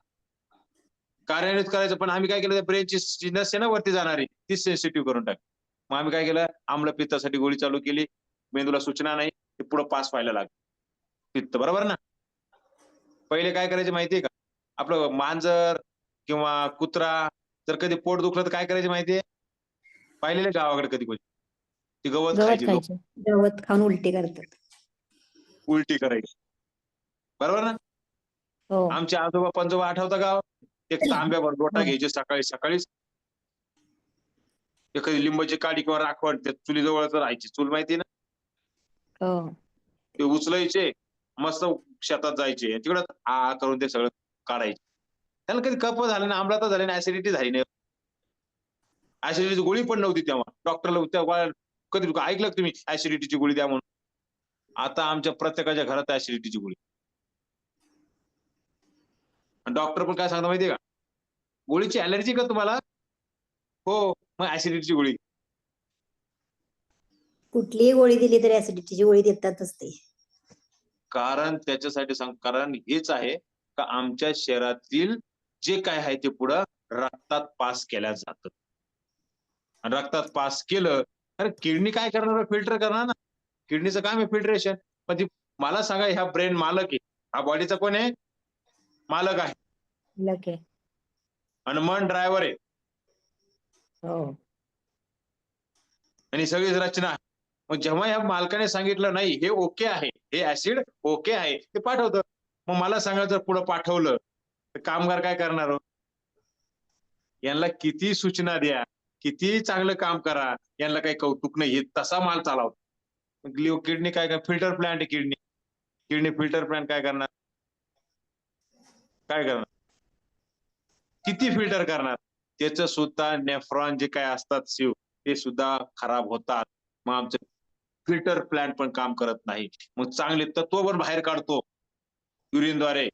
कार्यान्वित करायचं, पण आम्ही काय केलं, त्या ब्रेनची सिनस आहे ना वरती जाणारी, ती सेन्सिटिव्ह करून टाकली. मग आम्ही काय केलं, आम्लपित्तासाठी गोळी चालू केली. मेंदूला सूचना नाही, ते पुढे पास व्हायला लागलं. पित्त, बरोबर ना? पहिले काय करायचे माहितीये का? आपलं मांजर किंवा कुत्रा जर कधी पोट दुखलं तर काय करायचे माहितीये? पाहिलेले गावाकडे कधी कोणी? ती गवत गवत खायची लोक, खायचे. गवत खाऊन उलटी करतात. उलटी करायची. बरोबर ना? हो. आमचे आजोबा पंजोबा आठवतं गाव? एक तांब्याभर लोटा हो. घ्यायचे सकाळी सकाळीच. एखादी लिंबाची काडी किंवा राखवण त्या चुलीजवळच राहायची. चूल माहिती ना? हो. ते उचलायचे, मस्त शेतात जायचे. तिकडं आ करून ते सगळं काढायचे. त्याला कधी कफ झालं ना, आम्लता झाली ना, ऍसिडिटी झाली नाही. ऍसिडिटीची गोळी पण नव्हती तेव्हा. डॉक्टरला त्या गोळ्या कधी ऐकलं का तुम्ही ऍसिडिटीची गोळी द्या म्हणून? आता आमच्या प्रत्येकाच्या घरात ऍसिडिटीची गोळी. डॉक्टर पण काय सांगतो माहितीये का? गोळीची ॲलर्जी का तुम्हाला? हो, मग ऍसिडिटीची गोळी. कुठलीही गोळी दिली तरी ऍसिडिटीची गोळी देतातच ते. कारण त्याच्यासाठी कारण हेच आहे का आमच्या शरीरातील जे काय आहे ते पुढं रक्तात पास केल्या जातं. आणि रक्तात पास केलं तर किडनी काय करणार? फिल्टर करणार ना. किडनीचं काम आहे फिल्टरेशन. पण ती मला सांगा, ह्या ब्रेन मालक आहे, हा बॉडीचा कोण आहे? मालक आहे. लके. आणि मन ड्रायव्हर आहे. हो. आणि सगळीच रचना आहे. मग जेव्हा ह्या मालकाने सांगितलं नाही हे ओके आहे, हे ऍसिड ओके आहे, ते पाठवतं. मग मला सांगा, जर पुढे पाठवलं तर कामगार काय करणार हो? यांना किती सूचना द्या, किती चांगलं काम करा, यांना काही कौतुक नाही. हे तसा माल चालवतो. किडनी काय फिल्टर प्लांट आहे किडनी. किडनी फिल्टर प्लांट काय करणार? काय करणार? किती फिल्टर करणार? त्याचं सुद्धा नेफ्रॉन जे काय असतात शिव, ते सुद्धा खराब होतात. मग आमचं फिल्टर प्लांट पण काम करत नाही. मग चांगले तत्व पण बाहेर काढतो युरिनद्वारे.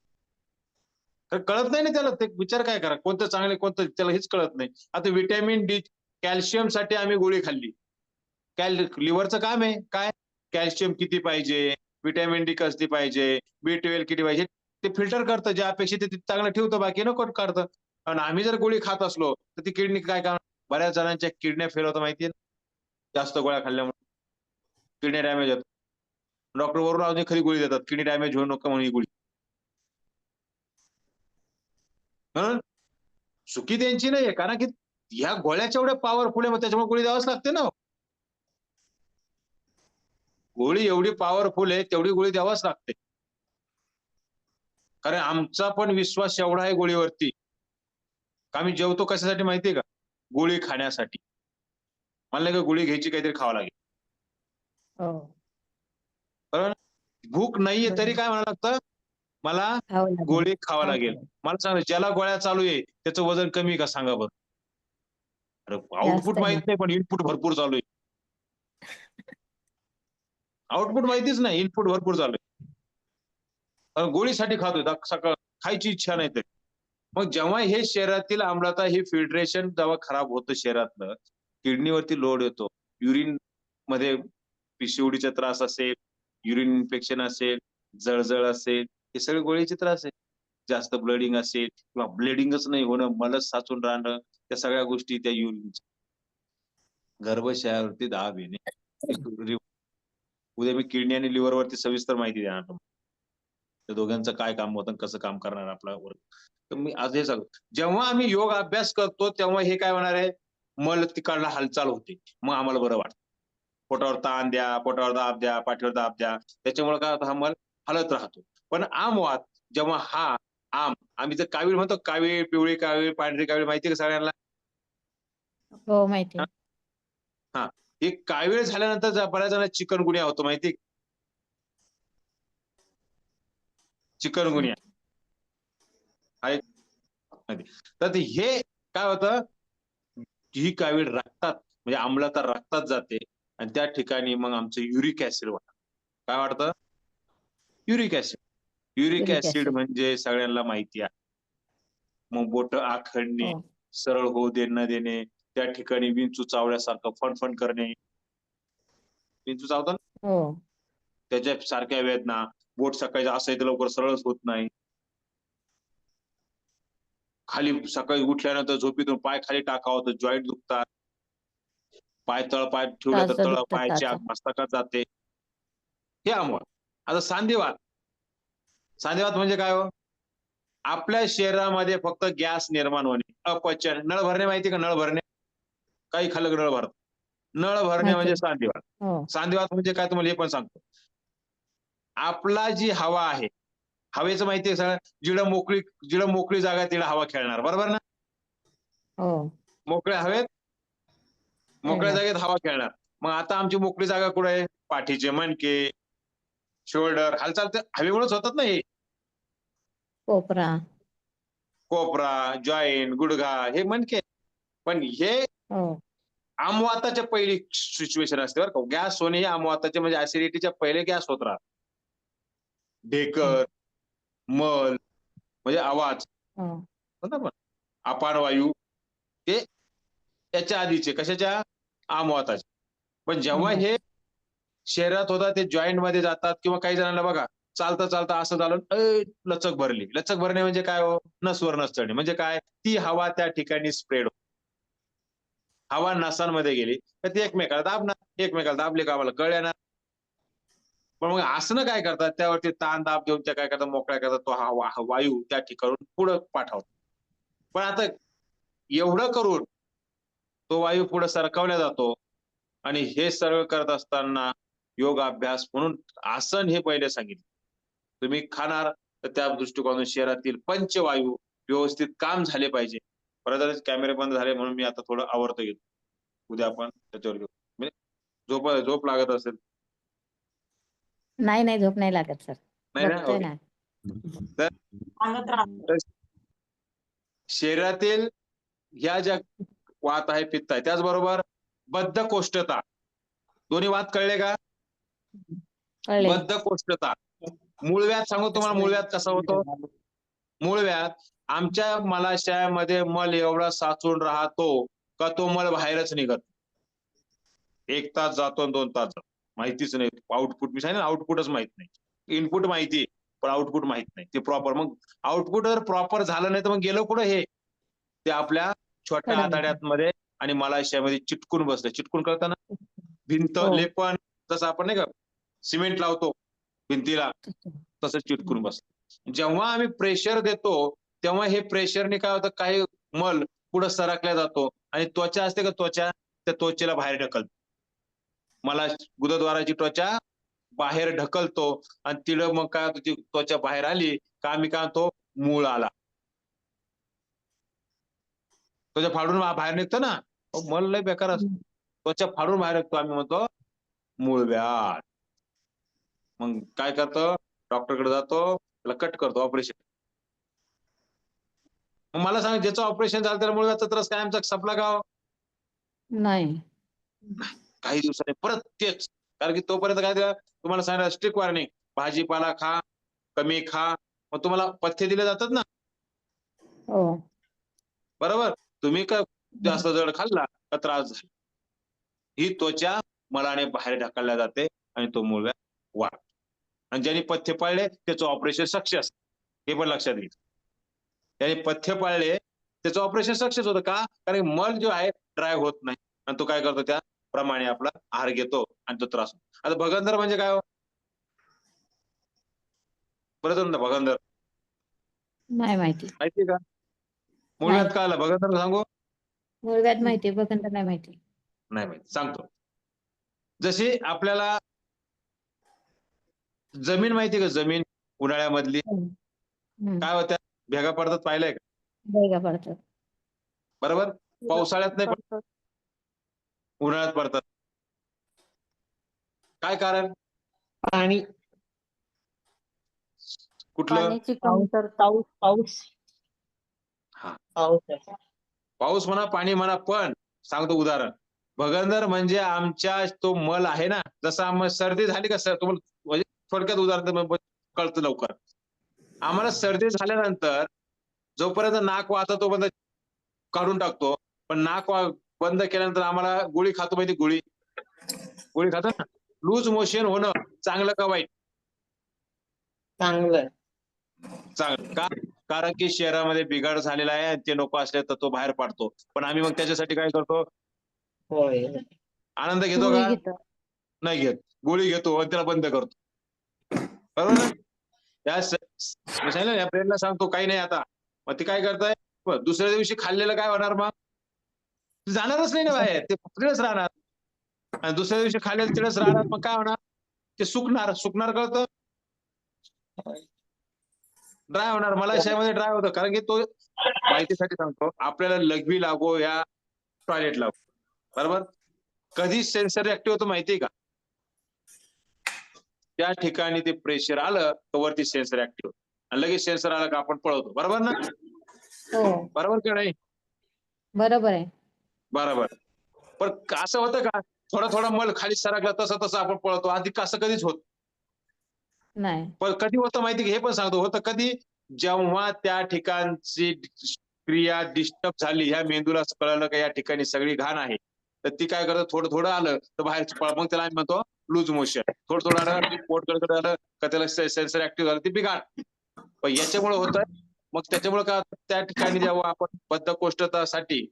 तर कळत नाही ना त्याला, ते विचार काय करा, कोणतं चांगले कोणतं, त्याला हेच कळत नाही. आता व्हिटॅमिन डी, कॅल्शियम साठी आम्ही गोळी खाल्ली. लिव्हरचं काम आहे काय? कॅल्शियम किती पाहिजे, व्हिटॅमिन डी कसली पाहिजे, B12 किती पाहिजे, ते फिल्टर करतं. जे अपेक्षित ते चांगलं ठेवतं, बाकी नको काढतं. आणि आम्ही जर गोळी खात असलो तर ती किडनी काय करणार? बऱ्याच जणांच्या किडन्या फेल होतं माहितीये ना, जास्त गोळ्या खाल्ल्यामुळे किडनी डॅमेज होतात. डॉक्टर वरून अजून एखादी गोळी देतात, किडनी डॅमेज होऊ नका म्हणून ही गोळी. म्हणून चुकी त्यांची नाहीये, कारण की ह्या गोळ्याच्या एवढ्या पॉवरफुल आहे, मग त्याच्यामुळे गोळी द्यावंच लागते ना. गोळी एवढी पॉवरफुल आहे, तेवढी गोळी द्यावाच लागते. कारण आमचा पण विश्वास एवढा आहे गोळीवरती. आम्ही जेवतो कशासाठी माहितीये का? गोळी खाण्यासाठी. मला का गोळी घ्यायची, काहीतरी खावं लागेल. हो. बरोबर? भूक नाहीये तरी बरोबर. काय म्हणावं लागतं? मला खावं लागेल. गोळी खावं खावं लागेल. लागेल. मला सांगा, ज्याला गोळ्या चालू आहे त्याचं वजन कमी का सांगा बरं? अरे जास्त आउटपुट आहे माहित ना. नाही, पण इनपुट भरपूर चालू आहे. आउटपुट माहितीच नाही, इनपुट भरपूर चालू आहे. गोळीसाठी खातोय, सकाळ खायची इच्छा नाही तरी. मग जेव्हा हे शरीरातील आम्लता, हे फिल्ट्रेशन जेव्हा खराब होतं शरीरातलं, किडनीवरती लोड येतो, युरिन मध्ये पिसिओडीचा त्रास असेल, युरिन इन्फेक्शन असेल, जळजळ असेल, हे सगळे गोळीचे त्रास आहे. जास्त ब्लडिंग असेल किंवा ब्लिडिंगच नाही होणं, मलस साचून राहणं, त्या सगळ्या गोष्टी त्या युरिनच्या. गर्भाशयावरती दाब येणे. उद्या मी किडनी आणि लिव्हर वरती सविस्तर माहिती देणार तुम्हाला. त्या दोघांचं काय काम होतं, कसं काम करणार आपल्यावर. तर मी आज हे सांगतो, जेव्हा आम्ही योग अभ्यास करतो तेव्हा हे काय होणार आहे? मल तिकडला हालचाल होते, मग आम्हाला बरं वाटतं. पोटावर ताण द्या, पोटावर दाब द्या, पाठीवर दाब द्या, त्याच्यामुळे काय होतं, हा मल हलत राहतो. पण आमवात जेव्हा हा आम्ही जर कावीळ म्हणतो, कावीळ, पिवळी कावीळ, पांढरी कावीळ, माहिती का सगळ्यांना? हो, माहिती आहे. हा, हे कावीळ झाल्यानंतर बऱ्याच जणांना चिकनगुनिया होतो, माहिती? चिकनगुनिया माहिती. हा एक. तर हे काय होतं, ही कावीळ रक्तात म्हणजे आम्लता रक्तात जाते आणि त्या ठिकाणी मग आमचं युरिक ऍसिड वाढतं. काय वाढतं? Uric acid. Uric Uric acid acid. म्हणजे सगळ्यांना माहिती आहे. मग बोट आखडणे, हो. सरळ होऊ न देणे, त्या ठिकाणी विंचू चावल्यासारखं फणफण करणे. विंचू चावतात ना, हो. त्याच्या सारख्या वेदना, बोट सकाळी असं तर लवकर सरळच होत नाही. खाली सकाळी उठल्यानंतर झोपेतून पाय खाली टाकावं तर जॉईंट दुखतात. पाय ठेवलं तर टाचा तळ दुखतात पायाची टाचा. आग मस्तकात जाते. हे आम्हाला. आता सांधिवात. सांधिवात म्हणजे काय हो? आपल्या शरीरामध्ये फक्त गॅस निर्माण होणे, अपचन, नळ भरणे माहिती का? नळ भरणे, काही खाल्लं की नळ भरत. नळ भरणे माहिती म्हणजे आहे. सांधिवात. हो. सांधिवात म्हणजे काय तुम्हाला हे पण सांगतो. आपला जी हवा आहे, हवेचं माहिती आहे सगळं, जिकडं मोकळी जागा आहे तिकडं हवा खेळणार, बरोबर ना? हो. मोकळ्या हवेत, मोकळ्या खेळणार. जागेत हवा खेळणार. मग आता आमची मोकळी जागा कुठे आहे? पाठीचे मणके, शोल्डर, हालचाल तर हवेमुळेच होतात ना हे. कोपरा. कोपरा, जॉईंट, गुडघा हे मणके. पण हे हो. आमवाताच्या पहिली सिच्युएशन असते बरं का. गॅस होणे हे आमवाताचे म्हणजे ऍसिडिटीच्या पहिले गॅस होत राहत. ढेकर, मल म्हणजे आवाज हो. होता पण अपान वायू ते त्याच्या आधीचे कशाच्या? आमवाताचे. पण जेव्हा हे शरीरात होतात ते जॉईंट मध्ये जातात किंवा काही जणांना बघा चालता चालता असं झालं, लचक भरली. लचक भरणे म्हणजे काय हो? नसवर नस चढणे म्हणजे काय? ती हवा त्या ठिकाणी स्प्रेड होते. हवा नसांमध्ये गेली तर ती एकमेकाला दाबणार, एकमेकाला दाबले का आम्हाला कळ येणार. पण मग आसनं काय करतात? त्यावरती ताण दाब देऊन त्या काय करतात? मोकळ्या करतात. तो हा वायू त्या ठिकाणून पुढे पाठवतात. पण आता एवढं करून तो वायू पुढे सरकवला जातो आणि हे सर्व करत असताना योगाभ्यास म्हणून आसन हे पहिले सांगितले. तुम्ही खाणार तर त्या दृष्टिकोनातून शरीरातील पंचवायू व्यवस्थित काम झाले पाहिजे. परत कॅमेरे बंद झाले म्हणून मी आता थोडं आवर्त घेतो. उद्या आपण त्याच्यावर घेऊ. म्हणजे झोप लागत असेल नाही झोप नाही लागत सर. नाही ना? बघतोय ओके. ना. तर सांगत राहा. शरीरातील ह्या ज्या वात आहे, पित्त आहे, त्याचबरोबर बद्धकोष्ठता. दोन्ही वात कळले का? कळले. बद्धकोष्ठता. मूळव्याध सांगू तुम्हाला मूळव्याध कसा होतो? मूळव्याध आमच्या मलाशयामध्ये मल एवढा साचून राहतो का तो मल बाहेरच निघत. 1 तास जातो 2 तास जातो. माहितीच नाही. आउटपुट मी सांगितलं आउटपुटच माहित नाही. इनपुट माहिती पण आउटपुट माहित नाही. ते प्रॉपर मग आउटपुट जर प्रॉपर झालं नाही तर मग गेलं कुठं हे? ते आपल्या छोट्या कडा. आतड्यामध्ये आणि मलाशयामध्ये चिटकून बसलं. चिटकून कळतं ना? भिंत हो. लेपन जसं आपण नाही का सिमेंट लावतो भिंतीला तसं चिटकून बसलं. जेव्हा आम्ही प्रेशर देतो तेव्हा हे प्रेशरने काय होतं? काही मल पुढे सरकला जातो आणि त्वचा असते का त्वचा, त्या त्वचेला बाहेर ढकलतो. मला गुदद्वाराची त्वचा बाहेर ढकलतो आणि तिथं मग काय होतं? ती त्वचा बाहेर आली का आम्ही काय म्हणतो? मूळ आला. त्वचा फाडून बाहेर निघतं ना, मल लय बेकार असतो. त्वचा फाडून बाहेर निघतो, आम्ही म्हणतो मूळव्याध. मग काय करतो? डॉक्टरकडे जातो, त्याला कट करतो, ऑपरेशन. मग मला सांग, ज्याचं ऑपरेशन झालं त्याला मूळव्याधचा त्रास कायमचा संपला का हो? नाही. काही दिवसांनी परत तेच. कारण की तोपर्यंत काय तुम्हाला सांगितलं स्ट्रिक्ट वॉर्निंग, भाजीपाला खा, कमी खा. मग तुम्हाला पथ्य दिले जातात ना, हो. बरोबर? तुम्ही का जास्त जड खाल्ला का त्रास झाला. ही त्वचा मलाने बाहेर ढकलल्या जाते आणि तो मूळव्याध वाढतो. आणि ज्यांनी पथ्य पाळले त्याचं ऑपरेशन सक्सेस. हे पण लक्षात घ्या. त्याने पथ्य पाळले त्याचं ऑपरेशन सक्सेस होतं का? कारण मल जो आहे ड्राय होत नाही आणि तो काय करतो? त्याप्रमाणे आपला आहार घेतो आणि तो त्रास होतो. आता भगंदर म्हणजे काय हो? बरं भगंदर नाही माहिती. माहिती का? मूळव्याध काय आला? भगंदर सांगू? मूळव्याध माहिती, बघंदर नाही माहिती. नाही माहिती, सांगतो. जशी आपल्याला जमीन माहिती का? जमीन उन्हाळ्यामधली काय होत्या? भेगा पडतात, पाहिलंय का? भेगा पडतात. बरोबर? पावसाळ्यात नाही पडतात, उन्हाळ्यात पडतात. काय कारण? पाणी, कुठलं? पाण्याची पाऊस कमतरता. पाऊस हा, पाऊस आहे. पाऊस म्हणा, पाणी म्हणा, पण सांगतो उदाहरण. भगंदर म्हणजे आमच्या तो मल आहे ना, जसं आम्हाला सर्दी झाली का सर, तुम्हाला म्हणजे थोडक्यात उदाहरण कळतं लवकर. आम्हाला सर्दी झाल्यानंतर जोपर्यंत नाक वाहतं तोपर्यंत काढून टाकतो. पण बंद केल्यानंतर आम्हाला गोळी खातो, माहिती गोळी खातो ना. लूज मोशन होणं चांगलं का वाईट? चांगलं. चांगलं का? कारण की शरीरामध्ये बिघाड झालेला आहे आणि ते नको असले तर तो बाहेर पाडतो. पण आम्ही मग त्याच्यासाठी काय करतो? होय. आनंद घेतो गोळी का? घेतो. नाही घेत. गोळी घेतो आणि त्याला बंद करतो. बरोबर ना? मी सांगितलं या ब्रेनला सांगतो काही नाही आता. मग ते काय करताय? दुसऱ्या दिवशी खाल्लेलं काय होणार मग? जाणारच नाही ना बाहेर, ते तिकडेच राहणार. आणि दुसऱ्या दिवशी खाल्लेलं तिकडेच राहणार, मग काय होणार? ते सुकणार कळतं? ड्राय होणार. मलाशयामध्ये ड्राय होतं, कारण की तो माहितीसाठी सांगतो, आपल्याला लघवी लागो या टॉयलेट लागो, बरोबर? कधी सेन्सर ऍक्टिव्ह होतो माहितीये का? त्या ठिकाणी ते प्रेशर आलं तर वरती सेन्सर ऍक्टिव्ह होतो आणि लगेच सेन्सर आला का आपण पळवतो, बरोबर ना? हो, बरोबर की नाही? बरोबर आहे. बरोबर. पण असं होतं का थोडा मल खाली सरकला तसं आपण पळतो, आधी असं कधीच होत. नाही. पण कधी होतं माहिती की हे पण सांगतो, होतं कधी? जेव्हा त्या ठिकाणची क्रिया डिस्टर्ब झाली, ह्या मेंदूला कळलं का या ठिकाणी सगळी घाण आहे, तर ती काय करतं, थोडं आलं तर बाहेरचं पळ, मग त्याला आम्ही म्हणतो लूज मोशन. थोडं आलं, पोट गडगड आलं का त्याला सेन्सर ऍक्टिव्ह झालं, ती बिघाड. पण याच्यामुळे होतं, मग त्याच्यामुळे काय होतं, त्या ठिकाणी जेव्हा आपण बद्धकोष्ठतासाठी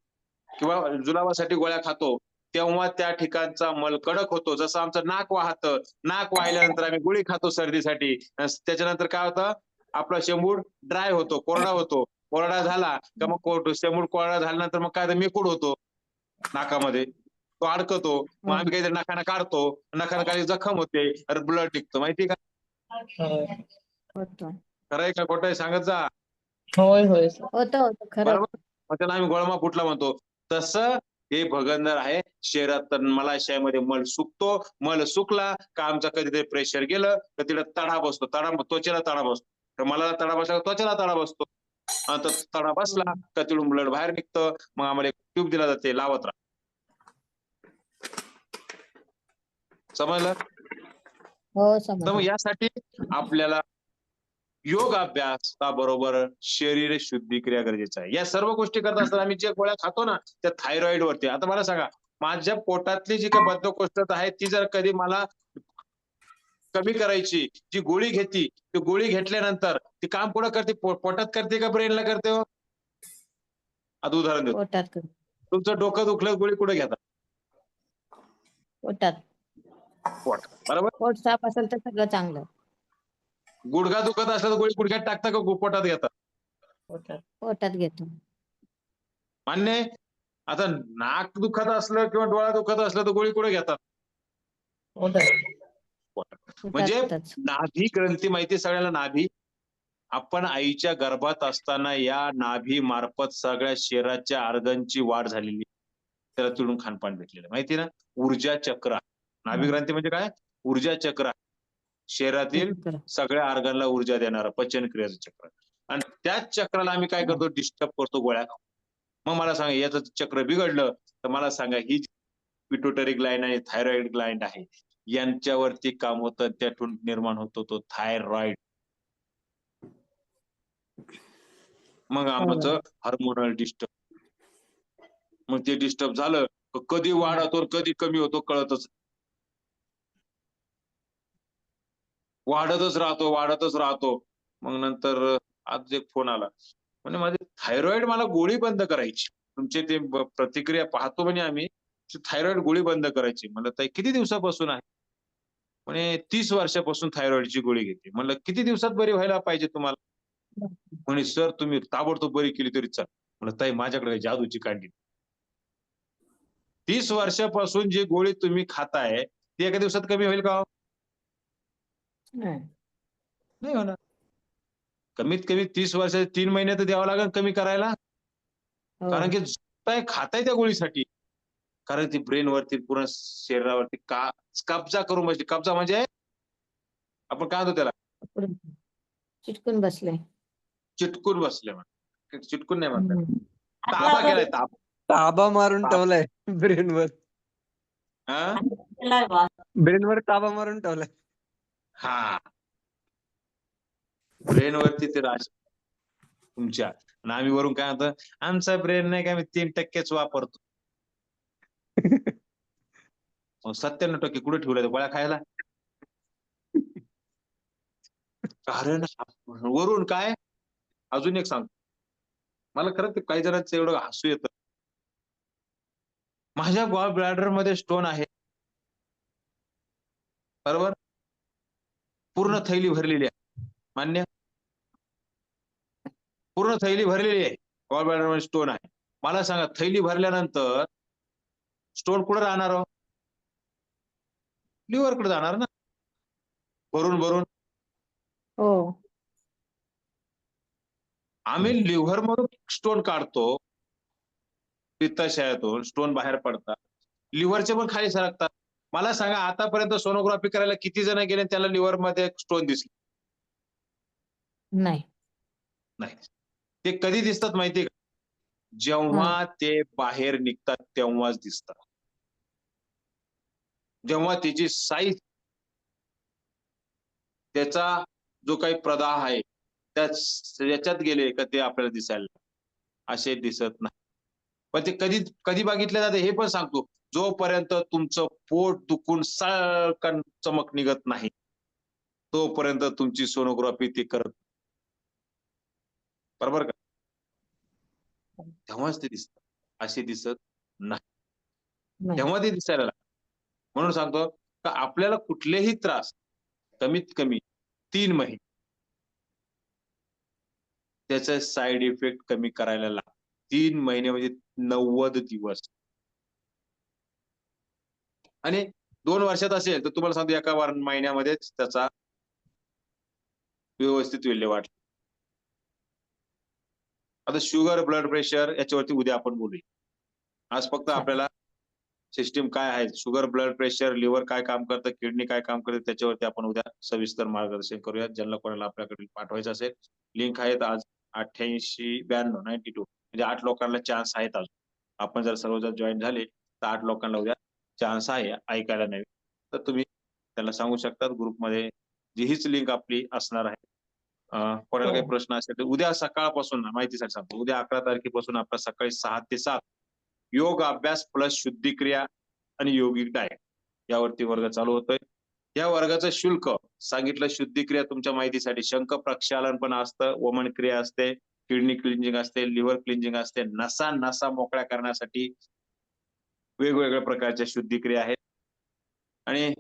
किंवा जुलाबासाठी गोळ्या खातो, तेव्हा त्या ठिकाणचा मल कडक होतो. जसं आमचं नाक वाहतं, नाक वाहिल्यानंतर आम्ही गोळी खातो सर्दीसाठी. त्याच्यानंतर काय होतं, आपला शेंबूड ड्राय होतो, कोरडा होतो. कोरडा झाला का मग शेंबूड कोरडा झाल्यानंतर मग काय मेकूड होतो नाकामध्ये, तो अडकतो. मग आम्ही काहीतरी नखाना काढतो, नखाना काही जखम होते, ब्लड निघतं, माहिती का? होतं. खरं आहे का खोटं आहे सांगत जा. होय होतं खरं. बरोबर. मग त्याला आम्ही गोळमा फुटला म्हणतो. तसं हे भगंदर आहे. शरीरात मलाशयामध्ये मल सुकला का आमचा कधीतरी प्रेशर गेलं तर तिला तडा बसतो, त्वचेला तडा बसतो. तर मला तडा बसला त्वचेला तडा बसतो. आता तडा बसला का तिकडून ब्लड बाहेर निघतं. मग आम्हाला एक ट्यूब दिला जाते, लावत राहा. समजलं? हो, तर मग समजलं. यासाठी आपल्याला योगाभ्यासाबरोबर शरीर शुद्धी क्रिया गरजेचं आहे. या सर्व गोष्टी करत असताना आम्ही ज्या गोळ्या खातो ना, त्या थायरॉइड वरती. आता मला सांगा, माझ्या पोटातली जी काही बद्धकोष्ठता आहे ती जर कधी मला कमी करायची, जी गोळी घेते, ती गोळी घेतल्यानंतर ती काम कुठं करते? पोटात करते का ब्रेनला करते हो? आता उदाहरण देतो. पोटात. तुमचं डोकं दुखलं, गोळी कुठे घेता? पोटात. पोट, बरोबर? पोट साफ असेल तर सगळं चांगलं. गुडघा दुखत असला तर गोळी गुडघ्यात टाकता का पोटात घेता? पोटात घेतो. मान्य आहे? आता नाक दुखत असलं किंवा डोळा दुखत असलं तर गोळी कुठे घेतात? म्हणजे पोटातच. नाभी ग्रंथी माहिती सगळ्याला, नाभी. आपण आईच्या गर्भात असताना या नाभी मार्फत सगळ्या शरीराच्या ऑर्गनची वाढ झालेली, त्याला तिळून खानपान भेटलेलं, माहिती ना? ऊर्जा चक्र. नाभी ग्रंथी म्हणजे काय? ऊर्जा चक्र. शरीरातील सगळ्या ऑर्गनला ऊर्जा देणारं पचन क्रियाचं चक्र. आणि त्याच चक्राला आम्ही काय करतो? डिस्टर्ब करतो गोळ्या. मग मला सांगा, याचं चक्र बिघडलं तर मला सांगा, ही पिट्युटरी ग्लँड आणि थायरॉइड ग्लँड आहे, यांच्यावरती काम होतं, त्यातून निर्माण होतो तो थायरॉइड. मग आमचं हार्मोनल डिस्टर्ब. मग ते डिस्टर्ब झालं कधी वाढतो कधी कमी होतो कळतच. वाढतच राहतो. मग नंतर आज एक फोन आला, म्हणजे माझे थायरॉइड, मला गोळी बंद करायची. तुमचे ते प्रतिक्रिया पाहतो म्हणे आम्ही, थायरॉइड गोळी बंद करायची. म्हणलं ताई किती दिवसापासून आहे? म्हणे 30 वर्षापासून थायरॉइडची गोळी घेते. म्हणलं किती दिवसात बरी व्हायला पाहिजे तुम्हाला? म्हणे सर तुम्ही ताबडतोब बरी केली तरी चालेल. म्हणलं ताई माझ्याकडे जादूची कांडी. 30 वर्षापासून जी गोळी तुम्ही खाताय ती एका दिवसात कमी होईल का? नाही होणार. कमीत कमी 30 वर्ष 3 महिने तर द्यावं लागेल कमी करायला. कारण की खाताय त्या गोळीसाठी. कारण ती ब्रेन वरती पूर्ण शरीरावरती कब्जा करून बसली. कब्जा म्हणजे आपण काय म्हणतो त्याला? चिटकून बसले. चिटकून बसले. चिटकून नाही म्हणतात. ताबा केलाय, ताबा. ताबा मारून ठेवलाय ब्रेनवर. हा ब्रेनवर ताबा मारून ठेवलाय. हा ब्रेन वरती ते राज तुमच्या. आणि आम्ही वरून काय म्हणतो, आमचा ब्रेन नाही का, आम्ही 3%च वापरतो. मग 97% कुठे ठेवलाय तो गोळ्या खायला? कारण वरून काय, अजून एक सांगतो, मला खरं ते काही जणांचं एवढं हसू येतं. माझ्या गॉल ब्लॅडर मध्ये स्टोन आहे, बरोबर, पूर्ण थैली भरलेली आहे, मान्य, पूर्ण थैली भरलेली आहे, गॉल ब्लॅडर मध्ये स्टोन आहे. मला सांगा, थैली भरल्यानंतर स्टोन कुठे राहणार हो? लिव्हर कडे जाणार ना, भरून भरून. हो. आम्ही लिव्हर मधून स्टोन काढतो, पित्ताशयातून स्टोन बाहेर पडतात, लिव्हरचे पण खाली सरकतात. मला सांगा, आतापर्यंत सोनोग्राफी करायला किती जण गेले त्याला लिव्हर मध्ये स्टोन दिसले? नाही. नाही. ते कधी दिसतात माहितीये का? जेव्हा ते बाहेर निघतात तेव्हाच दिसतात. जेव्हा त्याची साईज, त्याचा जो काही प्रदाह आहे त्याच्यात गेले का ते आपल्याला दिसायला, असे दिसत नाही. पण ते कधी कधी बघितले जाते हे पण सांगतो, जोपर्यंत तुमचं पोट दुखून सळकन चमक निघत नाही तोपर्यंत तुमची सोनोग्राफी ती करत, बरोबर का? तेव्हाच ते दिसत, असे दिसत नाही. नाही. तेव्हा ते दिसायला लागतं. म्हणून सांगतो का आपल्याला कुठलेही त्रास कमीत कमी 3 महिने त्याचा साइड इफेक्ट कमी करायला लागतो. 3 महिने म्हणजे 90 दिवस. आणि 2 वर्षात असेल तर तुम्हाला सांगतो एका महिन्यामध्येच त्याचा व्यवस्थित विल्हेवाट. आता शुगर, ब्लड प्रेशर याच्यावरती उद्या आपण बोलूया. आज फक्त आपल्याला सिस्टीम काय आहे, शुगर, ब्लड प्रेशर, लिव्हर काय काम करतं, किडनी काय काम करते, त्याच्यावरती आपण उद्या सविस्तर मार्गदर्शन करूया. ज्यांना कोणाला आपल्याकडे पाठवायचं असेल, लिंक आहेत आज 8892 म्हणजे 8 लोकांना चान्स आहेत अजून. आपण जर सर्वजण जॉईन झाले तर 8 लोकांना उद्या चान्स आहे ऐकायला नवीन. तर तुम्ही त्यांना सांगू शकतात ग्रुपमध्ये जी हीच लिंक आपली असणार आहे. कोणाला काही प्रश्न असेल तर उद्या सकाळपासून माहितीसाठी सांगतो, उद्या 11 तारखेपासून आपला सकाळी 6 ते 7 योग अभ्यास प्लस शुद्धिक्रिया आणि योगिक डाएट यावरती वर्ग चालू होतोय. या वर्गाचं शुल्क सांगितलं, शुद्धिक्रिया तुमच्या माहितीसाठी शंख प्रक्षालन पण असतं, वमन क्रिया असते, किडनी क्लिंजिंग असते, लिव्हर क्लिंजिंग असते, नसा मोकळ्या करण्यासाठी वेगवेगळ्या प्रकारच्या शुद्धिक्रिया आहेत. आणि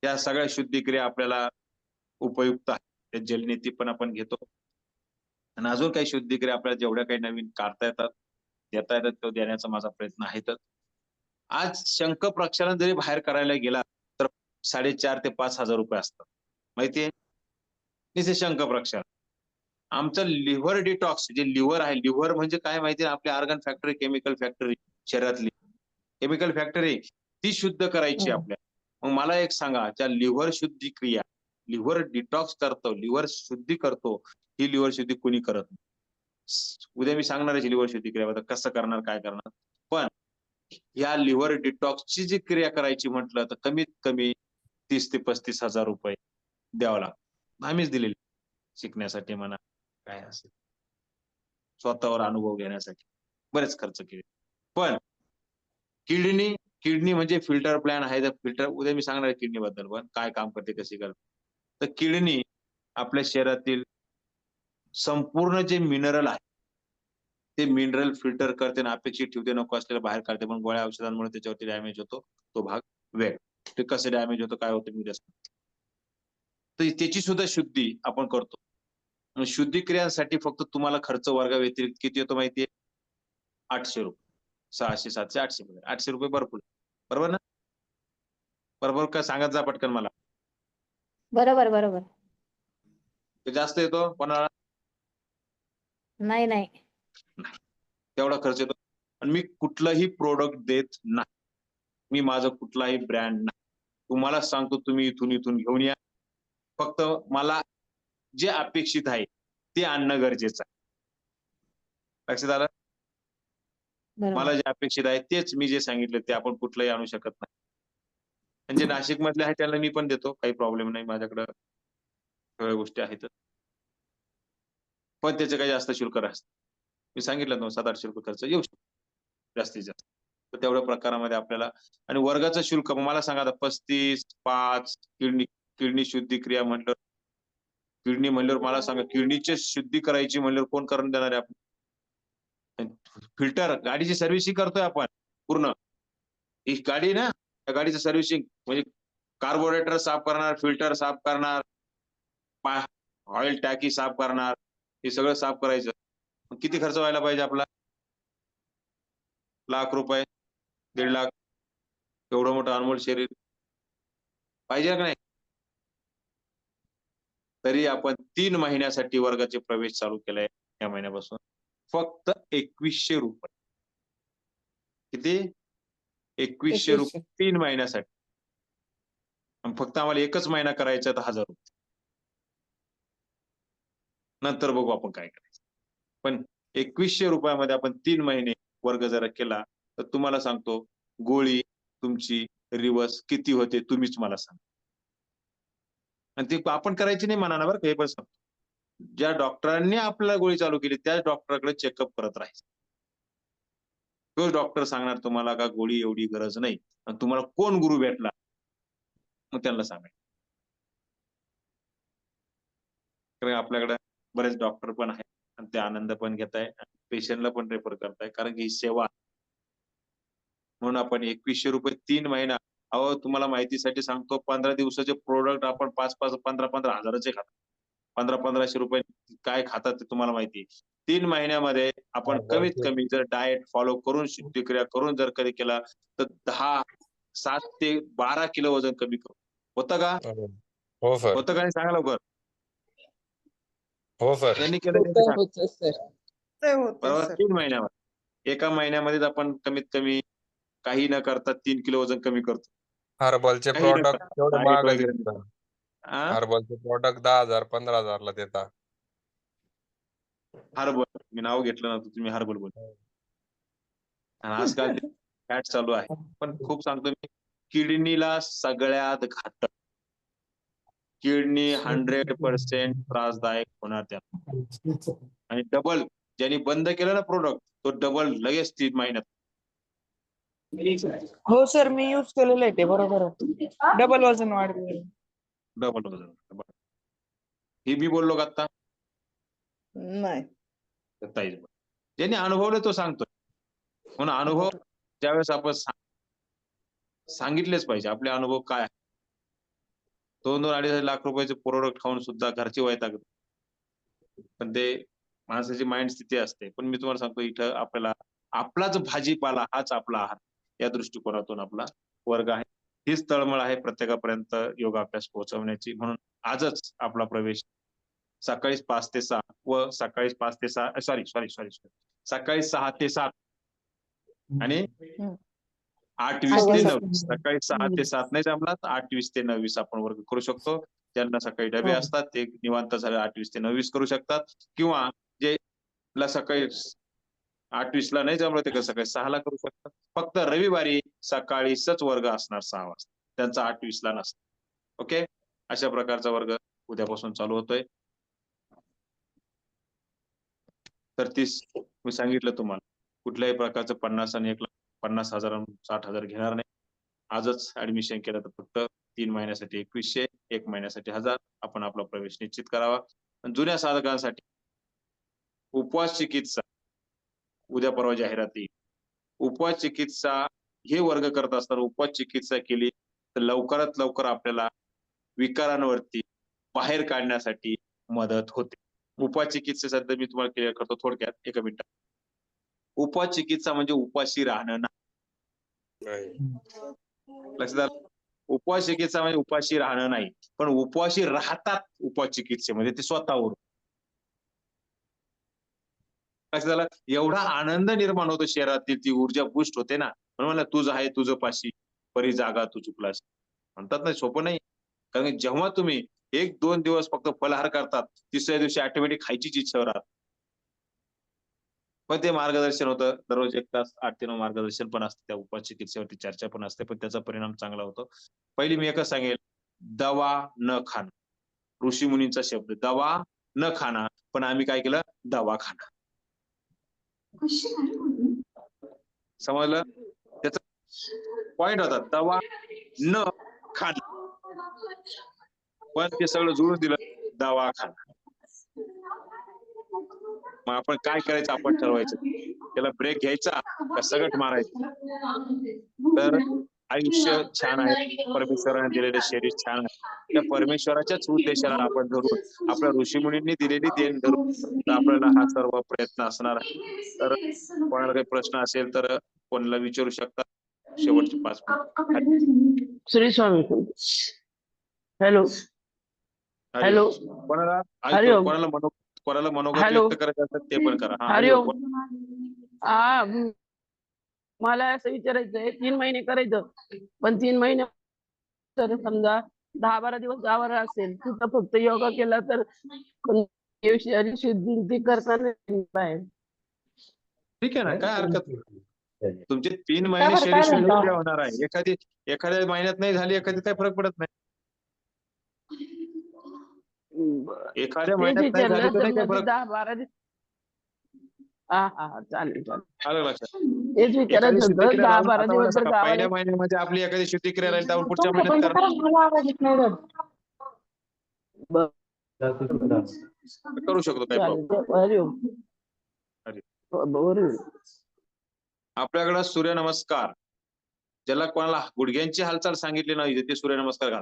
या सगळ्या शुद्धिक्रिया आपल्याला उपयुक्त आहेत. जलनेती पण आपण घेतो. आणि अजून काही शुद्धिक्रिया आपल्याला जेवढ्या काही नवीन काढता येतात, देता येतात, तो देण्याचा माझा प्रयत्न आहेतच. आज शंख प्रक्षालन जरी बाहेर करायला गेला तर 4,500 ते 5,000 रुपये असतात, माहितीये? निसे शंख प्रक्षालन. आमचं लिव्हर डिटॉक्स, जे लिव्हर आहे, लिव्हर म्हणजे काय माहितीये? आपली ऑर्गन फॅक्टरी, केमिकल फॅक्टरी, शरीरातली केमिकल फॅक्टरी ती शुद्ध करायची आपल्याला. मग मला एक सांगा, त्या लिव्हर शुद्धी क्रिया, लिव्हर डिटॉक्स करतो, लिव्हर शुद्धी करतो, ही लिव्हर शुद्धी कोणी करत नाही. उद्या मी सांगणार आहे लिव्हर शुद्धी क्रिया कसं करणार, काय करणार. पण या लिव्हर डिटॉक्सची जी क्रिया करायची म्हटलं तर कमीत कमी 30 ते 35,000 रुपये द्यावं लागतं. आम्हीच दिलेले, शिकण्यासाठी म्हणा काय असेल, स्वतःवर अनुभव घेण्यासाठी बरेच खर्च केले. पण किडनी म्हणजे फिल्टर प्लॅन आहे, तर फिल्टर उद्या मी सांगणार आहे किडनी बद्दल पण काय काम करते, कशी करते. तर किडनी आपल्या शरीरातील संपूर्ण जे मिनरल आहे ते मिनरल फिल्टर करते आणि अपेक्षित ठेवते, नको असलेलं बाहेर काढते. पण गोळ्या औषधांमुळे त्याच्यावरती डॅमेज होतो, तो भाग वेग. ते कसं डॅमेज होतं, काय होतं मी उद्या सांगतो. तर त्याची सुद्धा शुद्धी आपण करतो. शुद्धी क्रियांसाठी फक्त तुम्हाला खर्च वर्गा व्यतिरिक्त किती येतो माहितीये? 800 रुपये. 600, 700, 800 रुपये. 800 रुपये भरपूर, बरोबर ना? बरोबर का? सांगत जा पटकन मला. बरोबर बरोबर. ते जास्त येतो कोणाला? नाही नाही. तेवढा खर्च येतो. आणि मी कुठलंही प्रोडक्ट देत नाही, मी माझं कुठलाही ब्रँड नाही. तुम्हाला सांगतो, तुम्ही इथून घेऊन या. फक्त मला जे अपेक्षित आहे ते आणणं गरजेचं आहे. लक्षात आलं? बरोबर. मला जे अपेक्षित आहे तेच मी जे सांगितलं ते आपण कुठलंही आणू शकत नाही. म्हणजे नाशिक मधले आहे त्याला मी पण देतो, काही प्रॉब्लेम नाही, माझ्याकडे सगळ्या गोष्टी आहेतच. पण त्याचे काही जास्त शुल्क नसतं. मी सांगितलं ना 700-800 रुपये खर्च येऊ शकतो जास्तीत जास्त. तर तेवढ्या प्रकारामध्ये आपल्याला आणि वर्गाचं शुल्क मला सांगा आता 35-5 किडनी शुद्धिक्रिया म्हटलं, किडनी म्हणल्यावर मला सांगा किडनीची शुद्धी करायची म्हणल्यावर कोण करून देणार आहे आपण? फिल्टर गाडीची सर्व्हिसिंग करतोय आपण पूर्ण. ही गाडी ना, त्या गाडीचं सर्व्हिसिंग म्हणजे कार्बोरेटर साफ करणार, फिल्टर साफ करणार, ऑइल टाकी साफ करणार, हे सगळं साफ करायचं. मग किती खर्च व्हायला पाहिजे आपला? ₹1,00,000, 1.5 लाख, एवढं मोठं अनमोल शरीर पाहिजे का नाही? तरी आपण 3 महिन्यासाठी वर्गाचे प्रवेश चालू केलाय या महिन्यापासून. फक्त ₹2,100. किती? ₹2,100 3 महिन्यासाठी. आणि फक्त आम्हाला एकच महिना करायचा तर ₹1,000. नंतर बघू आपण काय करायचं. पण ₹2,100 मध्ये आपण 3 महिने वर्ग जर केला तर तुम्हाला सांगतो गोळी तुमची रिवर्स किती होते तुम्हीच मला सांगा. आणि ती आपण करायची नाही म्हणा ना बरं का, हे पण सांगतो. ज्या डॉक्टरांनी आपल्याला गोळी चालू केली त्याच डॉक्टरकडे चेकअप करत राहायचं. तोच डॉक्टर सांगणार तुम्हाला का गोळी एवढी गरज नाही. आणि तुम्हाला कोण गुरु भेटला मग त्यांना सांगायचं. कारण आपल्याकडे बरेच डॉक्टर पण आहेत आणि ते आनंद पण घेत आहे, पेशंटला पण रेफर करताय कारण की ही सेवा आहे. म्हणून आपण ₹2,100 3 महिना. अहो तुम्हाला माहितीसाठी सांगतो 15 दिवसाचे प्रोडक्ट आपण 5-5, 15-15 हजाराचे खातो. 1500-1500 रुपये काय खातात ते तुम्हाला माहिती आहे. 3 महिन्यामध्ये आपण कमीत कमी जर डाएट फॉलो करून शुद्धिक्रिया करून जर कधी केला तर 7 ते 12 किलो वजन कमी करू. होतं का? हो सर. होतं का नाही सांगा लवकर. हो सर. त्यांनी केलं त्यांनी सांगा. होतं सर. ते होतं बरोबर सर. 3 महिन्यामध्ये. एका महिन्यामध्येच आपण कमीत कमी काही न करता 3 किलो वजन कमी करतो. हर्बलचे काही न प्रॉडक्ट करता तेवढे डाएट महागच वगैरे आहेत नाही. सर. आ? हर्बलचे प्रॉडक्ट 10,000 15,000 ला देतात. हर्बल मी नाव घेतलं नव्हतं, तुम्ही हर्बल बोल. आणि आजकाल ते फॅट चालू आहे. पण खूप सांगतो मी किडनीला सगळ्यात घातक. किडनी 100% त्रासदायक होणार त्यात. आणि डबल ज्यांनी बंद केलं ना प्रोडक्ट तो डबल लगेच 3 महिन्यात. हो सर, मी यूज केलेलं आहे ते, बरोबर आहे. डबल वजन वाढले. डबल वजन. हे मी बोललो का आता? नाही. ताईच बोल. ज्यांनी अनुभवलं तो सांगतोय. म्हणून अनुभव ज्यावेळेस आपण सांगितलेच पाहिजे आपले अनुभव काय आहे. 2-2, 2.5 लाख रुपयाचे प्रोडक्ट खाऊन सुद्धा घरची वैतागत. पण ते माणसाची माइंड स्थिती असते. पण मी तुम्हाला सांगतो इथं आपल्याला आपलाच भाजीपाला हाच आपला आहार या दृष्टिकोनातून आपला वर्ग आहे. हीच तळमळ आहे प्रत्येकापर्यंत योगाभ्यास पोहोचवण्याची. म्हणून आजच आपला प्रवेश सकाळी 5 ते 6 व सकाळी 5 ते 6 सॉरी सकाळी 6 ते 7 आणि 8:20 ते 9:20. सकाळी 6 ते 7 नाही जमला तर 8:20 ते 9:20 आपण वर्ग करू शकतो. ज्यांना सकाळी डबे असतात ते निवांत झाले 8:20 ते 9:20 करू शकतात किंवा जे सकाळी 8:20 ला नाही जमलं ते सकाळी 6 ला करू शकतात. फक्त रविवारी सकाळीच वर्ग असणार 6 वाजता. त्यांचा 8:20 ला नसतं. ओके, अशा प्रकारचा वर्ग उद्यापासून चालू होतोय. तर मी सांगितलं तुम्हाला कुठल्याही प्रकारचं 50 आणि 1,50,000 60,000 घेणार नाही. आजच ऍडमिशन केलं तर फक्त 3 महिन्यासाठी 2,100, 1 महिन्यासाठी 1,000 आपण आपला प्रवेश निश्चित करावा. जुन्या साधकांसाठी उपवास चिकित्सा उद्या परवा जाहिरात येईल. उपवास चिकित्सा हे वर्ग करत असताना उपवास चिकित्सा केली तर लवकरात लवकर आपल्याला विकारांवरती बाहेर काढण्यासाठी मदत होते. उपवास चिकित्सेसाठी मी तुम्हाला क्लिअर करतो थोडक्यात 1 मिनिटात. उपवास चिकित्सा म्हणजे उपाशी राहणं नाही. लक्षात आलं? उपवास चिकित्सा म्हणजे उपाशी राहणं नाही, पण उपवाशी राहतात उपवास चिकित्सेमध्ये ते स्वतःवरून. लक्षात आलं? एवढा आनंद निर्माण होतो शरीरातील ती ऊर्जा बूस्ट होते ना. म्हणून म्हणलं तुझं आहे तुझं पाशी परी जागा तू चुकलास. म्हणतात ना सोपं नाही. कारण जेव्हा तुम्ही 1-2 दिवस फक्त फलाहार करतात, तिसऱ्या दिवशी ऑटोमॅटिक खायचीच इच्छा राहते. पण ते मार्गदर्शन होतं दररोज 1 तास 8 ते 9 मार्गदर्शन पण असतं, त्या उपवास चिकित्सेवरती चर्चा पण असते, पण त्याचा परिणाम चांगला होतो. पहिली मी एकच सांगेल, दवा न खाणं. ऋषी मुनींचा शब्द, दवा न खाणं, पण आम्ही काय केलं, दवाखाना. समजलं? त्याचा पॉइंट होता, दवा न खाणं, पण ते सगळं जुळून दिलं, दवाखाना. मग आपण काय करायचं, आपण ठरवायचं. त्याला ब्रेक घ्यायचा का सगट मारायचं? तर आयुष्य छान आहे, परमेश्वराने दिलेलं शरीर छान आहे. त्या परमेश्वराच्याच उद्देशाला आपण धरून, आपल्या ऋषीमुनींनी दिलेली देण धरून तर आपल्याला हा सर्व प्रयत्न असणार आहे. तर कोणाला काही प्रश्न असेल तर कोणाला विचारू शकता. शेवटचे 5 मिनिट. श्री स्वामी हॅलो हरिओम. हॅलो कोणाला ऐकतो, हरिओम कोणाला मनोगत हॅलो व्यक्त करायचं असेल ते पण करा. हा, हरिओम हरिओम. हा मला असं विचारायचंय 3 महिने करायचं पण 3 महिने तर समजा 10-12 दिवस गावावर असेल तिथं फक्त योगा केला तर शरीर शुद्धी करताना बाहेर ठीक आहे ना, काय हरकत नाही. तुमचे 3 महिने बरं, शरीर काय शुद्धी म्हणता? क्रिया होणार आहे. एखाद्या महिन्यात नाही झाली, एखादी काही फरक पडत नाही. एखाद्या तेच महिन्यात नाही झाली विचारलं तर तर नाही काही मग फरक. 10-12 दिवस हा चालेल आलं लक्षात? तेच एखादी विचारायचं शुद्धी होतं क्रिया लावून 10-12 आता मला दिवस जर सांगा, गावाला पहिल्या महिन्यामध्ये आपली एखादी शुद्धी क्रिया राहील, त्यावर पुढच्या तुमचं महिन्यात बंद करा. करा, मला आवाज येत नाही बघ. करू शकतो, काही प्रॉब्लेम. चालेल हरिओम बरोबर आपल्याकडे सूर्यनमस्कार, ज्याला कोणाला गुडघ्यांची हालचाल सांगितली नाही ते सूर्यनमस्कार घाल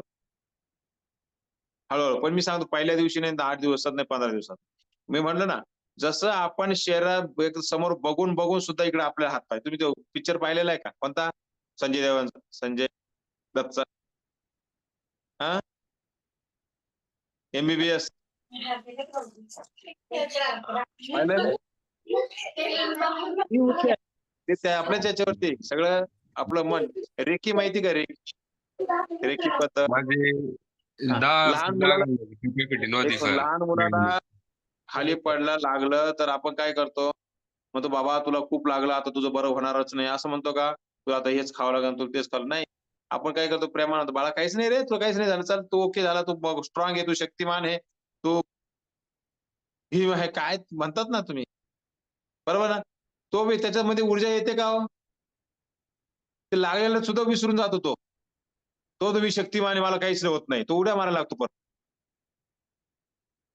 हळूहळू. पण मी सांगतो, पहिल्या दिवशी नाही, 8 दिवसात नाही, 15 दिवसात. मी म्हणलं ना, जसं आपण शरीरात समोर बघून बघून सुद्धा इकडे आपल्या हात पाय. तुम्ही तो पिक्चर पाहिलेला आहे का, कोणता? संजय देवांचा, संजय दत्तचा, हा, MBBS पाहिलेलं आहे? ते त्या आपल्याच याच्यावरती सगळं आपलं मन. रेकी माहिती का, रेकी? रेकी पद्धत. माझे हा. 10 लहान मुलाला कॅपॅसिटी नव्हती देखो, सर. लहान मुलाला खाली पडला लागलं तर आपण काय करतो, म्हणतो बाबा तुला खूप लागलं, आता तुझं बरं होणारच नाही, असं म्हणतो का? तुला आता हेच खावं लागेल, तुला तेच खावं नाही. आपण काय करतो, प्रेमानं, बाळा काहीच नाही रे, तुला काहीच नाही झालं, चल तू ओके झाला, तू स्ट्रॉंग आहे, तू शक्तिमान आहे, तू ही आहे, काय म्हणतात ना तुम्ही, बरोबर ना? तो बी त्याच्यामध्ये ऊर्जा येते का हो? ते लागलेलं सुद्धा विसरून जातो तो. तुम्ही शक्तिमान आहे, मला काहीच होत नाही, तो उड्या मारायला लागतो परत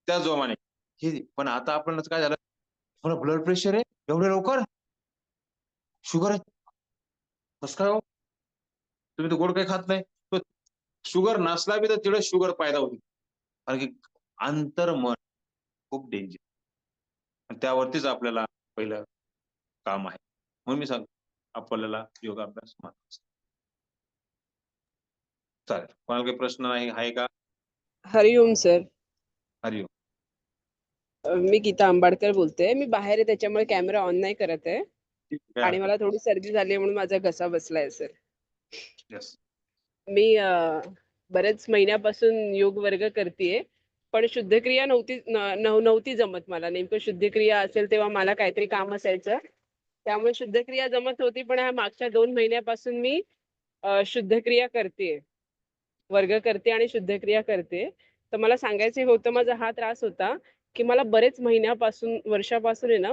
त्या जोमाने. हे पण आता आपल्याला काय झालं, मला ब्लड प्रेशर आहे एवढ्या लवकर, शुगर आहे, कसं काय हो? तुम्ही तर गोड काही खात नाही. शुगर नसला बी तर तिकडे शुगर पैदा होती, कारण की अंतर्मन खूप डेंजर, त्यावरतीच आपल्याला पहिलं काम आहे. म्हणून मी सांगतो, आपल्याला योगाभ्यास महत्वाचा. चालेल, कोणाला काही प्रश्न नाही आहे का? हरिओम सर. हरिओम. मी गीता आंबाडकर बोलते. मी बाहेर आहे त्याच्यामुळे कॅमेरा ऑन नाही करत आहे ठीक आहे, आणि मला थोडी सर्दी झाली म्हणून माझा घसा बसलाय सर. Yes. मी बरेच महिन्यापासून योग वर्ग करतेय, पण शुद्धक्रिया नव्हती जमत मला. नेमकं शुद्धक्रिया असेल तेव्हा मला काहीतरी काम असायचं, त्यामुळे शुद्धक्रिया जमत होती. पण ह्या मागच्या 2 महिन्यापासून मी शुद्धक्रिया करतेय, वर्ग करते आणि शुद्धक्रिया करते. तर मला सांगायचं होतं, माझा हा त्रास होता की मला बरेच महिन्यापासून, वर्षापासून आहे ना,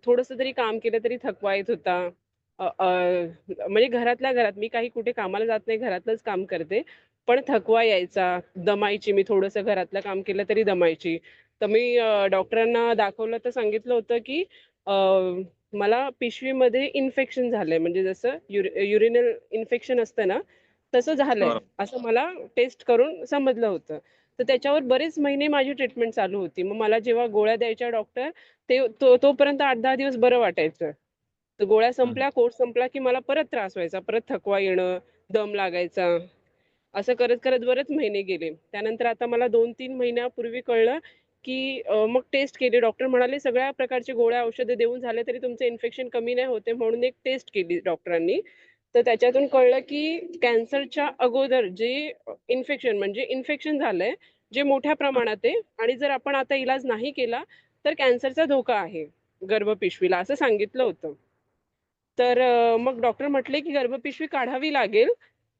थोडंसं तरी काम केलं तरी थकवा येत होता. म्हणजे घरातल्या घरात, मी काही कुठे कामाला जात नाही, घरातलंच काम करते, पण थकवा यायचा, दमायची. मी थोडंसं घरातलं काम केलं तरी दमायची. तर मी डॉक्टरांना दाखवलं तर सांगितलं होतं की मला पिशवीमध्ये इन्फेक्शन झालंय, म्हणजे जसं युरिनल इन्फेक्शन असतं ना तसं झालंय, असं मला टेस्ट करून समजलं होतं. तर त्याच्यावर बरेच महिने माझी ट्रीटमेंट चालू होती. मग मला जेव्हा गोळ्या द्यायच्या डॉक्टर, तोपर्यंत 8-10 दिवस बरं वाटायचं. तर गोळ्या संपल्या, कोर्स संपला की मला परत त्रास व्हायचा, परत थकवा येणं, दम लागायचा. असं करत करत बरेच महिने गेले. त्यानंतर आता मला 2-3 महिन्यापूर्वी कळलं की मग टेस्ट केली. डॉक्टर म्हणाले सगळ्या प्रकारचे गोळ्या औषधं देऊन झाले तरी तुमचं इन्फेक्शन कमी नाही होते, म्हणून एक टेस्ट केली डॉक्टरांनी. तर त्याच्यातून कळलं की कॅन्सरच्या अगोदर जे इन्फेक्शन झालंय, जे मोठ्या प्रमाणात आहे, आणि जर आपण आता इलाज नाही केला तर कॅन्सरचा धोका आहे. गर्भपिशवीला असं सांगितलं होतं. तर मग डॉक्टर म्हटले की गर्भपिशवी काढावी लागेल.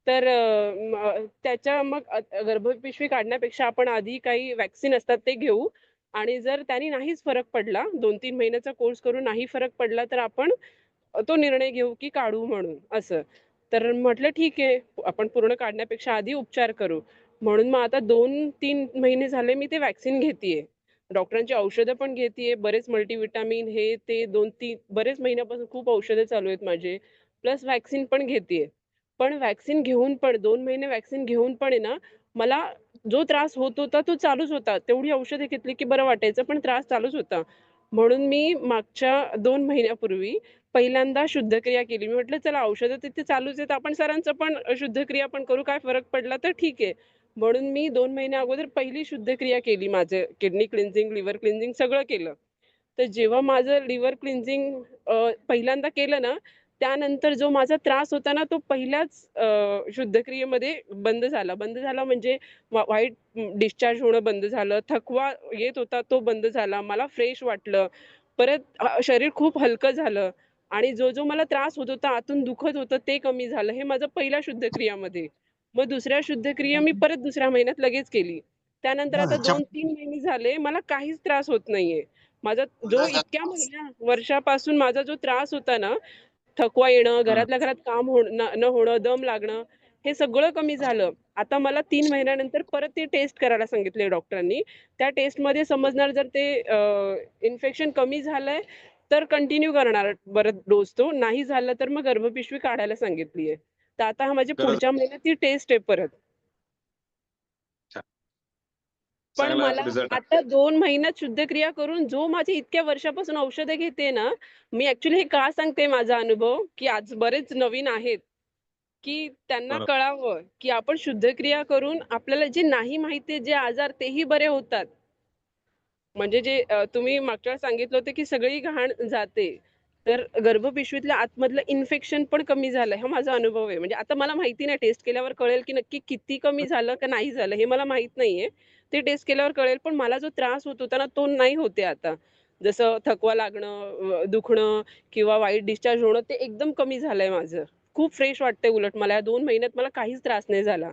तर गर्भपिशवी काढण्यापेक्षा आपण आधी काही व्हॅक्सिन असतात ते घेऊ आणि जर त्याने नाहीच फरक पडला, 2-3 महिन्याचा कोर्स करून नाही फरक पडला, तर आपण तो निर्णय घेऊ की काढू म्हणून असं. तर म्हटलं ठीक आहे, आपण पूर्ण काढण्यापेक्षा आधी उपचार करू. म्हणून मग आता 2-3 महिने झाले मी ते व्हॅक्सिन घेतीये. डॉक्टरांची औषधं पण घेतीये. बरेच मल्टीव्हिटॅमिन हे ते 2-3 बरेच महिन्यापासून खूप औषधं चालू आहेत माझे. प्लस व्हॅक्सिन पण घेतीये. पण व्हॅक्सिन घेऊन पण 2 महिने व्हॅक्सिन घेऊन पण आहे ना, मला जो त्रास होत होता तो चालूच होता. तेवढी औषधं घेतली की बरं वाटायचं, पण त्रास चालूच होता. म्हणून मी मागच्या 2 महिन्यापूर्वी पहिल्यांदा शुद्धक्रिया केली. मी म्हटलं चला औषधं तिथे चालूच आहेत, आपण सरांचं पण शुद्धक्रिया पण करू, काय फरक पडला तर ठीक आहे. म्हणून मी 2 महिन्या अगोदर पहिली शुद्धक्रिया केली. माझं किडनी क्लिन्झिंग, लिव्हर क्लिन्झिंग सगळं केलं. तर जेव्हा माझं लिव्हर क्लिन्झिंग पहिल्यांदा केलं ना, त्यानंतर जो माझा त्रास होता ना, तो पहिल्याच शुद्धक्रियेमध्ये बंद झाला. बंद झाला म्हणजे व्हाईट डिस्चार्ज होणं बंद झालं. थकवा येत होता तो बंद झाला. मला फ्रेश वाटलं. परत शरीर खूप हलकं झालं आणि जो मला त्रास होत होता, आतून दुखत होतं ते कमी झालं. हे माझं पहिल्या शुद्धक्रियामध्ये. मग दुसऱ्या शुद्धक्रिया मी परत दुसऱ्या महिन्यात लगेच केली. त्यानंतर आता 2-3 महिने झाले मला काहीच त्रास होत नाहीये. माझा जो इतक्या वर्षापासून माझा जो त्रास होता ना, थकवा येणं, घरातल्या घरात काम न होणं, दम लागणं, हे सगळं कमी झालं. आता मला 3 महिन्यानंतर परत ते टेस्ट करायला सांगितले डॉक्टरांनी. त्या टेस्टमध्ये समजणार जर ते इन्फेक्शन कमी झालंय, तर कंटिन्यू करणार परत डोस तो. नाही झालं तर मग गर्भपिशवी काढायला सांगितलीये. तर आता हा माझ्या गरज पुढच्या महिन्यात ती टेस्ट आहे परत. पण चांगला मला रिझल्ट आहे. आता 2 महिन्यात शुद्धक्रिया करून जो माझी इतक्या वर्षापासून औषधं घेते ना, मी ॲक्चुअली हे का सांगते माझा अनुभव, की आज बरेच नवीन आहेत, की त्यांना बरोबर. कळावं, की आपण शुद्धक्रिया करून आपल्याला जे नाही माहिती जे आजार तेही बरे होतात. म्हणजे जे तुम्ही मागच्या वेळेस सांगितलं होतं, की सगळी घाण जाते. तर गर्भपिशवीतल्या आतमधलं इन्फेक्शन पण कमी झालं. हा माझा अनुभव आहे. म्हणजे आता मला माहिती नाही टेस्ट केल्यावर कळेल, की नक्की किती कमी झालं का नाही झालं हे मला माहीत नाहीये. ते टेस्ट केल्यावर कळेल. पण मला जो त्रास होत होता ना, तो नाही होते आता. जसं थकवा लागणं, दुखणं किंवा व्हाईट डिस्चार्ज होणं ते एकदम कमी झालंय माझं. खूप फ्रेश वाटतंय उलट मला या 2 महिन्यात मला काहीच त्रास नाही झाला.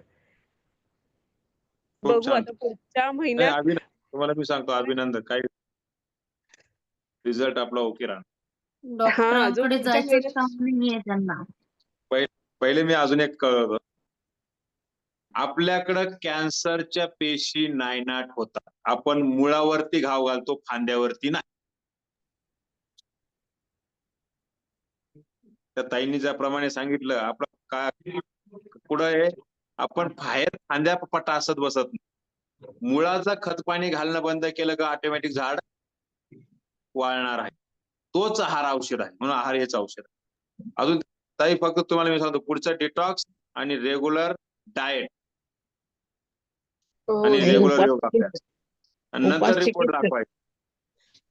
खूप बघू छान. आता पुढच्या नाही, महिन्यात तुम्हाला मी सांगतो अभिनंदन. काही रिझल्ट आपला ओके राहणार. जो डॉक्टरांकडे पुढच्या जायचं महिन्यात काम नाहीये त्यांना. पहिले मी अजून एक कळवतो. आपल्याकडं कॅन्सरच्या पेशी नायनाट होतात. आपण मुळावरती घाव घालतो, फांद्यावरती नाही. त्या ताईंनी ज्याप्रमाणे सांगितलं, आपलं काय पुढं आहे, आपण बाहेर फांद्या पट्टा असत बसत नाही. मुळाचं खत पाणी घालणं बंद केलं का ऑटोमॅटिक झाड वाळणार आहे. तोच आहार औषध आहे, म्हणून आहार हेच औषध आहे. अजून ताई फक्त तुम्हाला मी सांगतो, पुढचं डिटॉक्स आणि रेग्युलर डाएट आणि नाही, रेग्युलर उपवास योगा केला. अभ्यास आणि नंतर उपवास रिपोर्ट केला. दाखवायचा.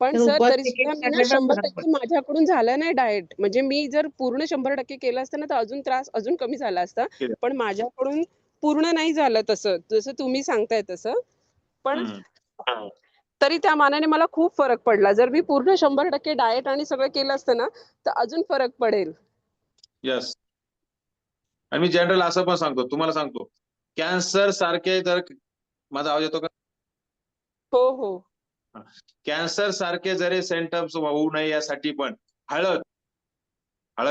पण तर सर उपवास तरी सुद्धा मी ना केला तर फरक 100% माझ्याकडून झालं नाही डाएट. म्हणजे मी जर पूर्ण 100% केलं असतं ना, तर अजून त्रास अजून कमी झाला असता. केलं. पण माझ्याकडून पूर्ण नाही झालं तसं, जसं तुम्ही सांगताय तसं. पण तरी त्या मानाने मला खूप फरक पडला. जर मी पूर्ण 100% डाएट आणि सगळं केलं असतं ना, तर अजून फरक पडेल. यस. आणि मी जनरल असं पण सांगतो, तुम्हाला सांगतो, कॅन्सर सारखे जर माझा आवाज येतो का? हो, हो. कॅन्सर सारखे जरी सिम्पटम्स होऊ नये यासाठी पण हळद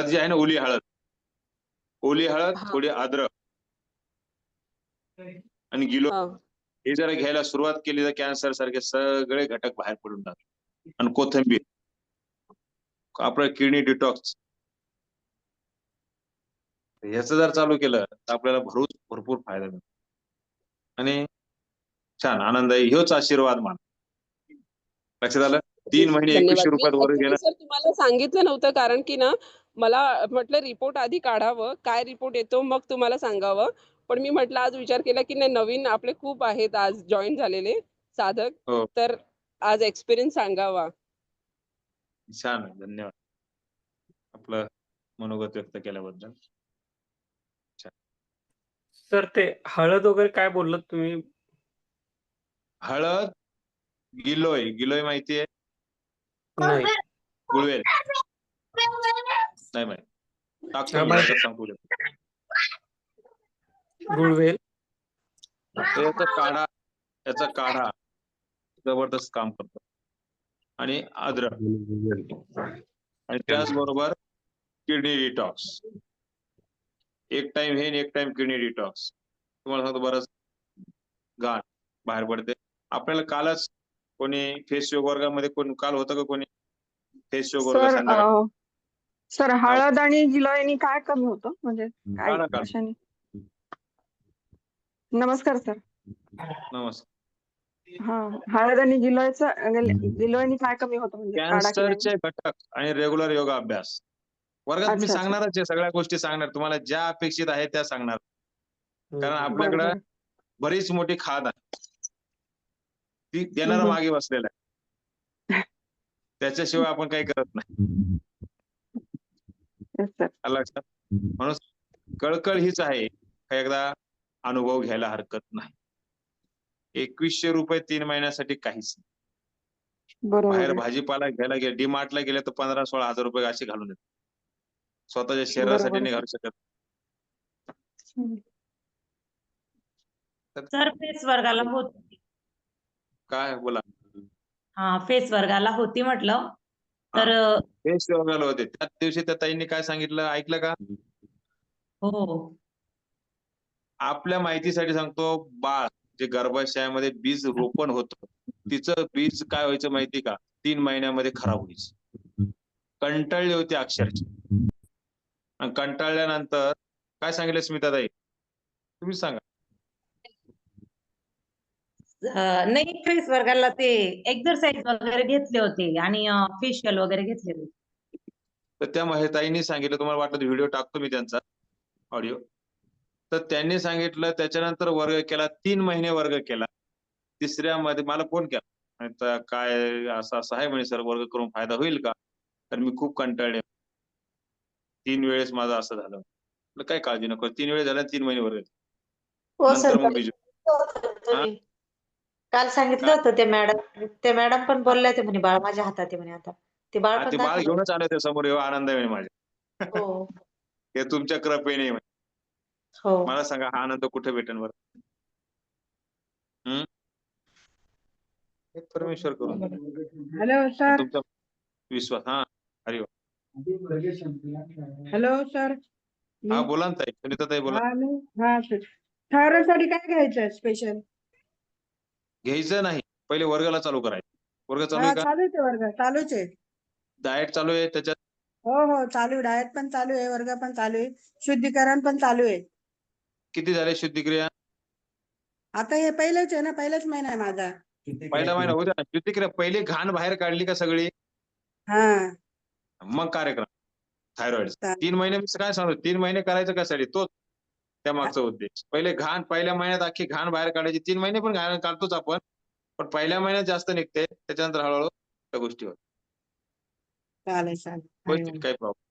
जी आहे ना, ओली हळद, हां, थोडी अद्रक आणि गिलो हां. हे जर घ्यायला सुरुवात केली तर कॅन्सर सारखे सगळे घटक बाहेर पडून जातात. आणि कोथिंबीर, आपलं किडनी डिटॉक्स, ह्याचं जर चालू केलं तर आपल्याला भरपूर फायदा मिळतो. आणि छान आनंदायी ह्योच आशीर्वाद मान. लक्षात आलं? 3 महिने धन्यवाद. 2100 मी रुपयात वर ॲक्चुअली गेलं. सर तुम्हाला सांगितलं नव्हतं कारण की ना, मला म्हटलं रिपोर्ट आधी काढावं. काय रिपोर्ट येतो मग तुम्हाला सांगावं. पण मी म्हटलं आज विचार केला की नाही नवीन आपले खूप आहेत आज जॉइन झालेले साधक. हो, तर आज एक्सपिरियन्स सांगावा. छान आहे. धन्यवाद आपलं मनोगत व्यक्त केल्याबद्दल. सर ते हळद वगैरे काय बोललात तुम्ही? हळद, गिलोय माहितीये? नाही. गुळवेल नाही माहित. टाकतो मी माहिती. नंतर सांगतो उद्या. गुळवेल. याचा काढा जबरदस्त काम करतो. आणि अद्रक आणि त्याचबरोबर किडनी डिटॉक्स. एक टाइम हे आणि एक टाइम किडनी डिटॉक्स. तुम्हाला सांगतो बरंच घाण बाहेर पडते. आपल्याला कालच कोणी फेस योग वर्गामध्ये कोणी काल होतं का कोणी फेस योग वर्ग संध्याकाळी? सर हळद आणि गिलोयनी काय कमी होतं म्हणजे काय काढा काढा. कशाने? नमस्कार सर. नमस्कार. हा हळद आणि गिलोयनी काय कमी होतं म्हणजे काढा केल्याने? कॅन्सरचे घटक आणि रेग्युलर योगा अभ्यास वर्गात मी अच्छा, अच्छा. सांगणारच आहे. सगळ्या गोष्टी सांगणार तुम्हाला ज्या अपेक्षित आहे त्या सांगणार. कारण आपल्याकडं बरं. बरीच मोठी खाद आहे. ती देणारा हम्म. मागे बसलेला आहे. त्याच्याशिवाय आपण काही करत नाही. Yes, sir. आलं लक्षात? म्हणून कळकळ हीच आहे का एकदा अनुभव घ्यायला हरकत नाही. 2100 रुपये 3 महिन्यासाठी काहीच नाही. बरोबर बाहेर आहे. भाजीपाला घ्यायला गेले डीमार्टला गेले तर 15-16 हजार रुपये असे घालून येतात. स्वतःच्या बरोबर शरीरासाठी आहे. नाही घालू शकत. हम्म. सर फेस वर्गाला होती. काय बोला. फेस वर्गाला होती म्हटलं. तर फेस योगाला होते त्याच दिवशी त्या ताईंनी काय सांगितलं ऐकलं का? हो आपल्या माहितीसाठी सांगतो, बाळ जे गर्भाशयामध्ये बीज रोपण होतं तिचं बीज काय व्हायचं माहिती का? 3 महिन्यामध्ये खराब व्हायचं. कंटाळली होती अक्षरशः. आणि कंटाळल्यानंतर काय सांगितलं स्मिताताई? तुम्ही सांगा. नाही फेस वर्गाला ते एक्सरसाइज वगैरे घेतले होते आणि फेशियल वगैरे घेतले होते. तर त्या महिताईंनी सांगितलं, तुम्हाला वाटलं तर व्हिडिओ टाकतो मी त्यांचा ऑडिओ. तर त्यांनी सांगितलं त्याच्यानंतर वर्ग केला 3 महिने वर्ग केला. तिसऱ्या मध्ये मला फोन केला आणि काय असं असं आहे म्हणे सर वर्ग करून फायदा होईल का? तर मी खूप कंटाळले. 3 वेळेस माझं असं झालं. म्हटलं काय काळजी नको 3 वेळेस झाल्या 3 महिने वर्ग. हो सर नंतर मग बीज काल सांगितलं होतं ते मॅडम पण बोलल्या होत्या म्हणे बाळ माझ्या हातात आहे म्हणे आता. ते बाळ पण ते बाळ दाखवलं. घेऊनच आले ते समोर एवढा आनंद आहे म्हणे माझ्या. हो हे तुमच्या कृपेने म्हणे. हो मला सांगा हा आनंद कुठे भेटेल बरं? हे परमेश्वर करून देईल. Hello sir. तुमचा विश्वास. हा हरि ओम. Hello sir. हा बोला ना ताई. सुनीताताई बोला. हा सर. थायरॉइडसाठी काय घ्यायचं स्पेशल? घ्यायचं नाही. पहिले वर्गाला चालू करायचं. वर्ग चालू हा आहे का? चालूच आहे वर्ग चालूच आहे. डाएट चालू आहे त्याच्यात. हो हो चालू आहे. डाएट पण चालू आहे वर्ग पण चालू आहे शुद्धीकरण पण चालू आहे. किती झाले शुद्धिक्रिया? आता हे पहिलेच आहे ना पहिलाच महिना आहे माझा. पहिला महिना होता ना शुद्धिक्रिया. पहिली घाण बाहेर काढली का सगळी? हा मग कार्यक्रम थायरॉइड. चालेल. 3 महिने मी काय सांगतो 3 महिने करायचं कशासाठी? तोच त्या मागचा उद्देश. पहिले घाण पहिल्या महिन्यात अख्खी घाण बाहेर काढायची. 3 महिने पण घाण काढतोच आपण. पण पहिल्या महिन्यात जास्त निघते त्याच्यानंतर हळूहळू त्या गोष्टी होतात. चालेल चालेल. होईल काही प्रॉब्लेम.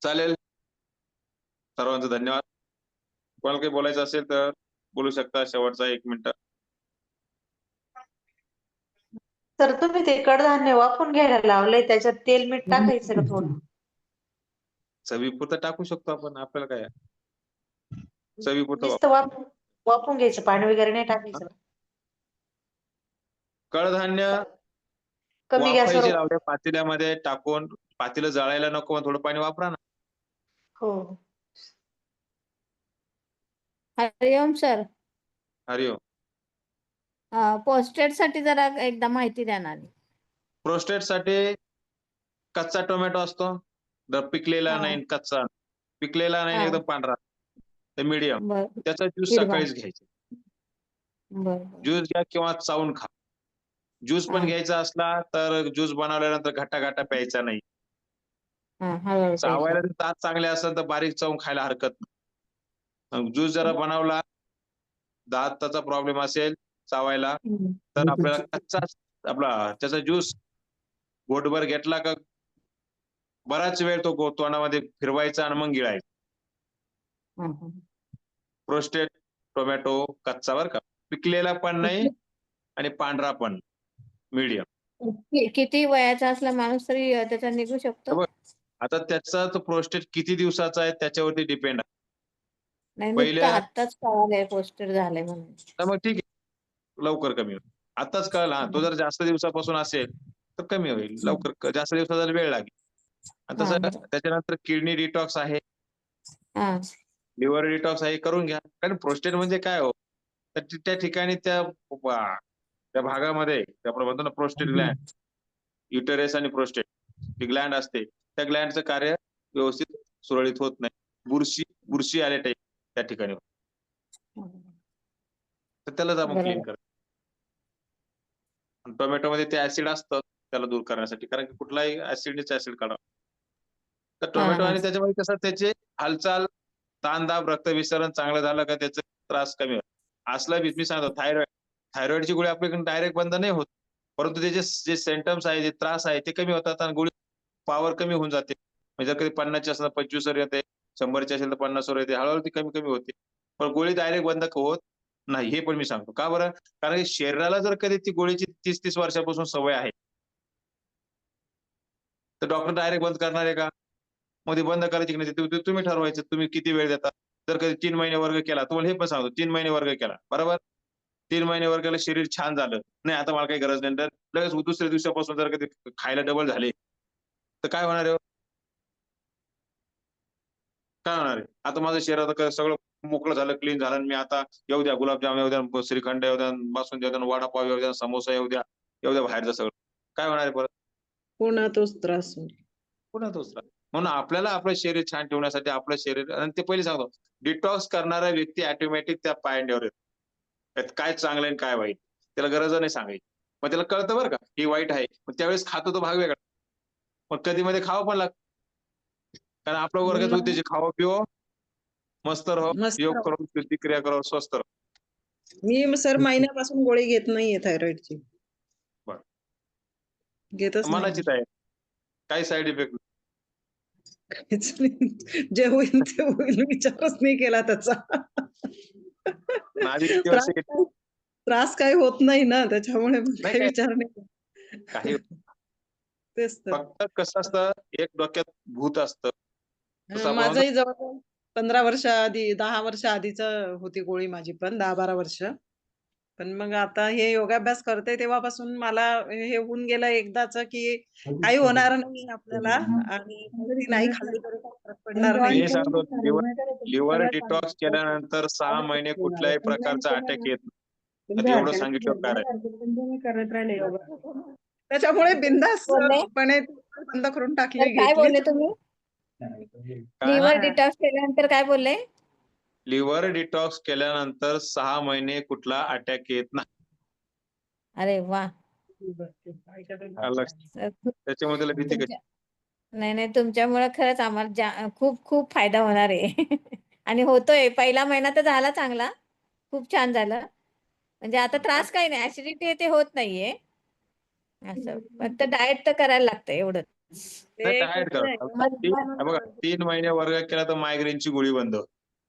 चालेल. सर्वांचं धन्यवाद. कोणाला काही बोलायचं असेल तर बोलू शकता. शेवटचा 1 मिनिट. तर तुम्ही ते कडधान्य वाफून घ्यायला लावलंय त्याच्यात तेल मीठ टाकायचं का थोडं? चवीपुरतं टाकू शकतो आपण. आपल्याला काय आहे? चवीपुरतं नुसतं वाफून घ्यायचं पाणी वगैरे नाही टाकायचं. कडधान्य कमी वाफायचे गॅसवर. लावले पातेल्यामध्ये टाकून. पातेलं जळायला नको मग थोडं पाणी वापरा ना. हो हरिओम सर. हरिओम. पोस्टेड साठी जरा एकदा माहिती देणार. प्रोस्टेट साठी कच्चा टोमॅटो असतो. पिकलेला हा. नाही कच्चा. पिकलेला नाही हा. एकदम पांढरा. ते मीडियम. बर त्याचा ज्यूस हिरवा. सकाळीच घ्यायचा. बर ज्यूस घ्या किंवा चावून खा. ज्यूस पण हा. घ्यायचा असला तर ज्यूस बनवल्यानंतर घट्टा प्यायचा नाही. हळूहळू चावायला जर दात चांगले असेल तर बारीक चावून खायला हरकत नाही. ज्यूस जरा बनवला दाताचा प्रॉब्लेम असेल चावायला तर आपल्याला कच्चा आपला त्याचा ज्यूस घोटभर घेतला का बराच वेळ तो तोंडामध्ये फिरवायचा आणि मग गिळायचा. प्रोस्टेट टोमॅटो कच्चा बर का. पिकलेला पण नाही आणि पांढरा पण मीडियम. किती वयाचा असला माणूस तरी त्याचा निघू शकतो? बघ, आता त्याचा तो प्रोस्टेट किती दिवसाचा आहे त्याच्यावरती डिपेंड आहे. नाही, नुकतं पहिल्या आत्ताच कळालंय पोस्टर झालंय म्हणून. तर मग ठीक आहे, लवकर कमी होईल. आताच कळलं, हा तो जर जास्त दिवसापासून असेल तर कमी होईल लवकर. जास्त दिवसाचा वेळ लागेल. आणि हा, तसं बरं. त्याच्यानंतर किडनी डिटॉक्स आहे, हा. लिव्हर डिटॉक्स आहे, करून घ्या. कारण प्रोस्टेट म्हणजे काय हो, तर त्या ठिकाणी त्या भागामध्ये आपण म्हणतो ना प्रोस्टेट ग्लॅन्ड, युटेरस आणि प्रोस्टेट ती ग्लॅन्ड असते. त्या ग्लॅन्डचं कार्य व्यवस्थित सुरळीत होत नाही. बुरशी आले टाईप त्या ठिकाणी होतं. तर त्यालाच आपण क्लीन बरोबर. करतो. टोमॅटोमध्ये ते ऍसिड असतं त्याला दूर करण्यासाठी, कारण की कुठलाही ऍसिडनेच ऍसिड काढावं. तर टोमॅटो हा. आणि त्याच्यामध्ये कसं त्याचे हालचाल, ताणदाब, रक्तविसरण चांगलं झालं का त्याचा त्रास कमी होतो. असला मी सांगतो थायरॉइडची गोळी आपल्याकडे डायरेक्ट बंद नाही होत, परंतु त्याचे जे सिम्पटम्स आहे, जे त्रास आहे ते कमी होतात आणि गोळी पॉवर कमी होऊन जाते. म्हणजे जर कधी 50ची असेल तर 25 वर येते, 100ची असेल तर 50 वर येते, हळूहळू ती कमी कमी होते. पण गोळी डायरेक्ट बंद होत नाही, हे पण मी सांगतो. का बरं? कारण की शरीराला जर कधी ती गोळीची 30-30 वर्षापासून सवय आहे, तर डॉक्टर डायरेक्ट बंद करणार आहे का? मग ते बंद करायची की नाही ते तुम्ही ठरवायचं, तुम्ही किती वेळ देता. जर कधी 3 महिने वर्ग केला, तुम्हाला हे पण सांगतो, 3 महिने वर्ग केला, बरोबर? 3 महिने वर्ग केला, शरीर छान झालं. नाही आता मला काही गरज नाही, तर लगेच दुसऱ्या दिवसापासून जर कधी खायला डबल झाले, तर काय होणार आहे? काय होणार आहे? आता माझं शरीर आता सगळं मोकळं झालं, क्लीन झालं, आणि मी आता येऊ द्या गुलाबजाम येऊ द्या, श्रीखंड येऊ द्या, बासुंदी येऊ द्या, वडापाव येऊ द्या, समोसा येऊ द्या बाहेरचं सगळं. काय होणार आहे परत? पुन्हा तोच त्रास होईल. पुन्हा तोच त्रास. म्हणून आपल्याला आपलं शरीर छान ठेवण्यासाठी आपलं शरीर, आणि ते पहिले सांगतो, डिटॉक्स करणारा व्यक्ती ऑटोमॅटिक त्या पायंड्यावर येतो. त्यात काय चांगलं आहे आणि काय वाईट, त्याला गरज नाही सांगायची. मग त्याला कळतं बरं का, ही वाईट आहे. मग त्यावेळेस खातो तो भाग वेगळा. मग कधी मध्ये खावं पण लागतं. कारण आपल्या वर्गात उद्देश खावं पिवं, मस्त राहो, मस्त योग राहू. करो, शुद्धी क्रिया करो, स्वस्थ राहो. मी सर महिन्यापासून गोळी घेत नाहीये थायरॉइडची. बरं. घेतच मनाची नाही. तयारी, काही साईड इफेक्ट काहीच नाही. जे होईल ते होईल, विचारच नाही केला त्याचा. आधी किती वर्ष त्रास त्रास काही होत नाही ना, त्याच्यामुळे मग नाही काही काय विचार नाही. काही तेच तर. फक्त कसं असतं, एक डोक्यात भूत असतं. तसं आपण म्हणतो, माझंही जवळ 15 वर्ष आधी, 10 वर्ष आधीच होती गोळी माझी पण, 10-12 वर्ष. पण मग आता हे योगाभ्यास करते तेव्हापासून मला हे होऊन गेलं एकदाच, की काही होणार नाही आपल्याला, आणि गोळी नाही खाल्ली तरी काही फरक पडणार नाही. मी सांगतो, लिव्हर डिटॉक्स केल्यानंतर 6 महिने कुठल्याही प्रकारचा अटॅक येत नाही. आता एवढं सांगितलं काय आहे? त्याच्यामुळे बिंदास बोलले? पणे बंद करून तर टाकली, काय घेतली. बोलले तुम्ही? लिव्हर डिटॉक्स केल्यानंतर काय बोलले? लिव्हर डिटॉक्स केल्यानंतर 6 महिने कुठला अटॅक येत नाही. अरे वा. आलं लक्षात? त्याच्यामुळे त्याला भीती कशी? नाही, तुमच्यामुळे खरंच आम्हाला खूप खूप फायदा होणार आहे. आणि होतोय. पहिला महिना तर झाला चांगला, खूप छान झालं. म्हणजे आता त्रास काही नाही, ऍसिडिटी ते होत नाहीये. असं फक्त डाएट तर करायला लागतं एवढंच. नाही, डाएट करा. बघा 3 महिने वर्ग केला तर मायग्रेनची गोळी बंद,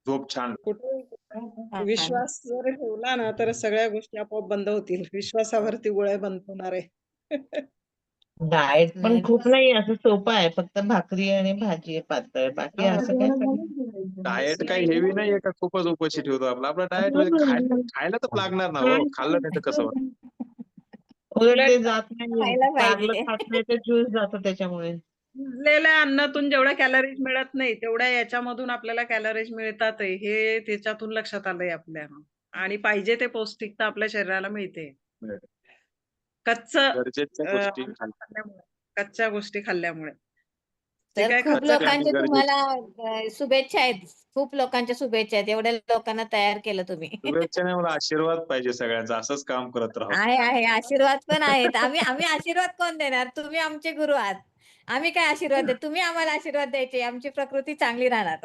झोप छान. कुठे विश्वास जर ठेवला ना, तर सगळ्या गोष्टी आपोआप बंद होतील. विश्वासावरती गोळ्या बंद होणार आहे. डाएट पण नाही. खूप नाही असं सोपं आहे. फक्त भाकरी आणि भाजी आहे पातळ. बाकी असं काय डाएट काही हेवी नाहीये का खूपच उपाशी ठेवतो आपला डाएट म्हणजे खायला तर लागणार ना हो, खाल्लं नाही तर कसं होणार? उलट ते जात नाही. खायला कारलं पाहिजे. खात नाही तर ज्यूस जातो त्याच्यामुळे. शिजलेल्या अन्नातून जेवढ्या कॅलरीज मिळत नाही, तेवढ्या याच्यामधून आपल्याला कॅलरीज मिळतात आहे. हे त्याच्यातून लक्षात आलंय आपल्या. आणि पाहिजे ते पौष्टिकता आपल्या शरीराला मिळते. गरजेच्या गोष्टी खाल्ल्यामुळे, कच्च्या गोष्टी खाल्ल्यामुळे. ते तर काय खूप खातं लोकांचे गरजेचं. तुम्हाला शुभेच्छा आहेत. खूप लोकांच्या शुभेच्छा आहेत. एवढ्या लोकांना तयार केलं तुम्ही. शुभेच्छा नाही, मला आशीर्वाद पाहिजे सगळ्यांचा. असंच काम करत राहा. आहे आशीर्वाद पण आहेत. आम्ही आशीर्वाद कोण देणार? तुम्ही आमचे गुरु आहात. आम्ही काय आशीर्वाद देत? तुम्ही आम्हाला आशीर्वाद द्यायचे. आमची प्रकृती चांगली राहणार.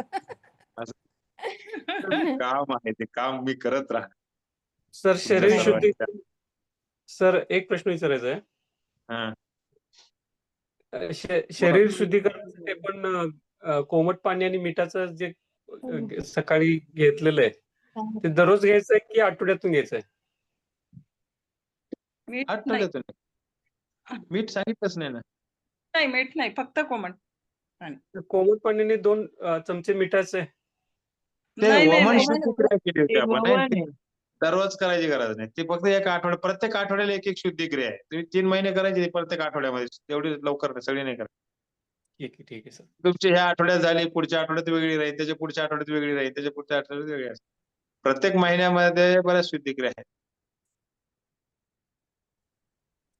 काम आहे, ते काम मी करत राहा. सर शरीर शुद्धी, सर्वांच्या. सर एक प्रश्न विचारायचा आहे. हा. शरीर शुद्धीकरणासाठी पण कोमट पाणी आणि मिठाचं जे सकाळी घेतलेलं आहे, ते दररोज घ्यायचंय की आठवड्यातून घ्यायचंय? मीठ नाही. आठवड्यातून मीठ सांगितलंच नाही ना. नाही मीठ नाही, फक्त कोमट. कोमट पाण्याने 2 चमचे मिठाचे. ते नाही नाही वमन नाही. शुद्धी क्रिया केली होती ते आपण. वमन नाही, आहे. दररोज करायची गरज नाही. ती फक्त एक आठवड्या प्रत्येक आठवड्याला एक एक शुद्धी क्रिया आहे. तुम्ही 3 महिने करायची प्रत्येक आठवड्यामध्ये. एवढी लवकर नाही, सगळी नाही करायची. ठीक आहे सर. तुमची ह्या आठवड्यात झाली, पुढच्या आठवड्यात वेगळी राहील, त्याच्या पुढच्या आठवड्यात वेगळी राहील, त्याच्या पुढच्या आठवड्यात वेगळी असते. प्रत्येक महिन्यामध्ये बऱ्याच शुद्धी क्रिया आहेत.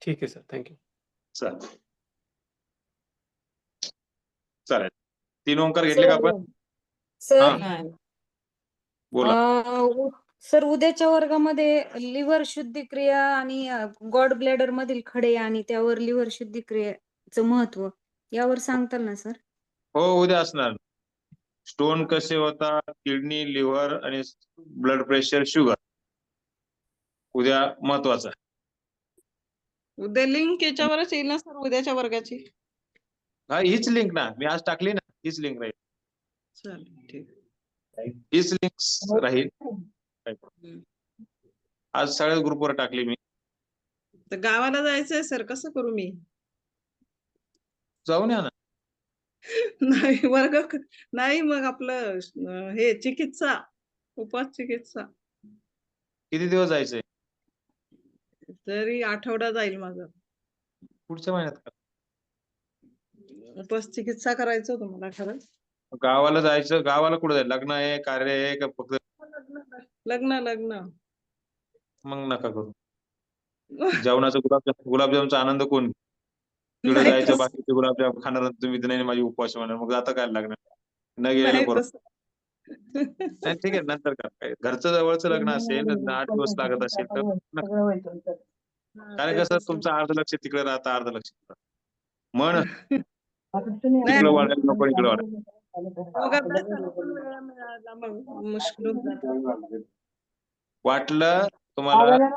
ठीक आहे सर. थँक्यू. चालेल. चालेल. 3 ओंकार घेतले का आपण? सर हा बोला. सर उद्याच्या वर्गामध्ये लिव्हर शुद्धिक्रिया आणि गॉड ब्लॅडर मधील खडे आणि त्यावर लिव्हर शुद्धिक्रियेचं महत्व यावर सांगताल ना सर? हो, उद्या असणार. स्टोन कसे होतात, किडनी, लिव्हर आणि ब्लड प्रेशर, शुगर उद्या महत्वाचं आहे. उद्या लिंक याच्यावरच येईल ना सर उद्याच्या वर्गाची? हा, हीच लिंक ना, मी आज टाकली ना, हीच लिंक राहील. चालेल ठीक. हीच लिंक राहील. आज सगळ्या ग्रुपवर टाकली मी. तर गावाला जायचंय सर, कसं करू मी? जाऊन या ना. नाही वर्ग नाही, मग आपलं हे चिकित्सा, उपास चिकित्सा. किती दिवस जायचंय? तरी आठवडा जाईल माझा. पुढच्या महिन्यात का? उपास चिकित्सा करायचं होतं मला खरं. गावाला जायचं. गावाला कुठं जायचं? लग्न आहे, कार्य आहे का फक्त? लग्न लग्न. मग नका करू. जेवणाचा गुलाबजामचा आनंद कोण? तिकडे नाही जायचं, तसं- बाकीचे गुलाबजाम खाणार, तुम्ही नाही माझी उपवास म्हणणार, मग आता काय लागणार? न नाही गेलेलं बरोबर. तसं. नाही, ठीक आहे, नंतर का काय घरचं जवळचं लग्न असेल, 8 दिवस लागत असेल तर नका. कारण कसं तुमचं अर्ध लक्ष तिकडे राहतं, अर्ध लक्ष तिकडे. मन तिकडे वाढायला नको, इकडे वाढायला. मग अभ्यासाला पण वेळ मिळाला मग मुश्किल होऊन जातं. वाटलं तुम्हाला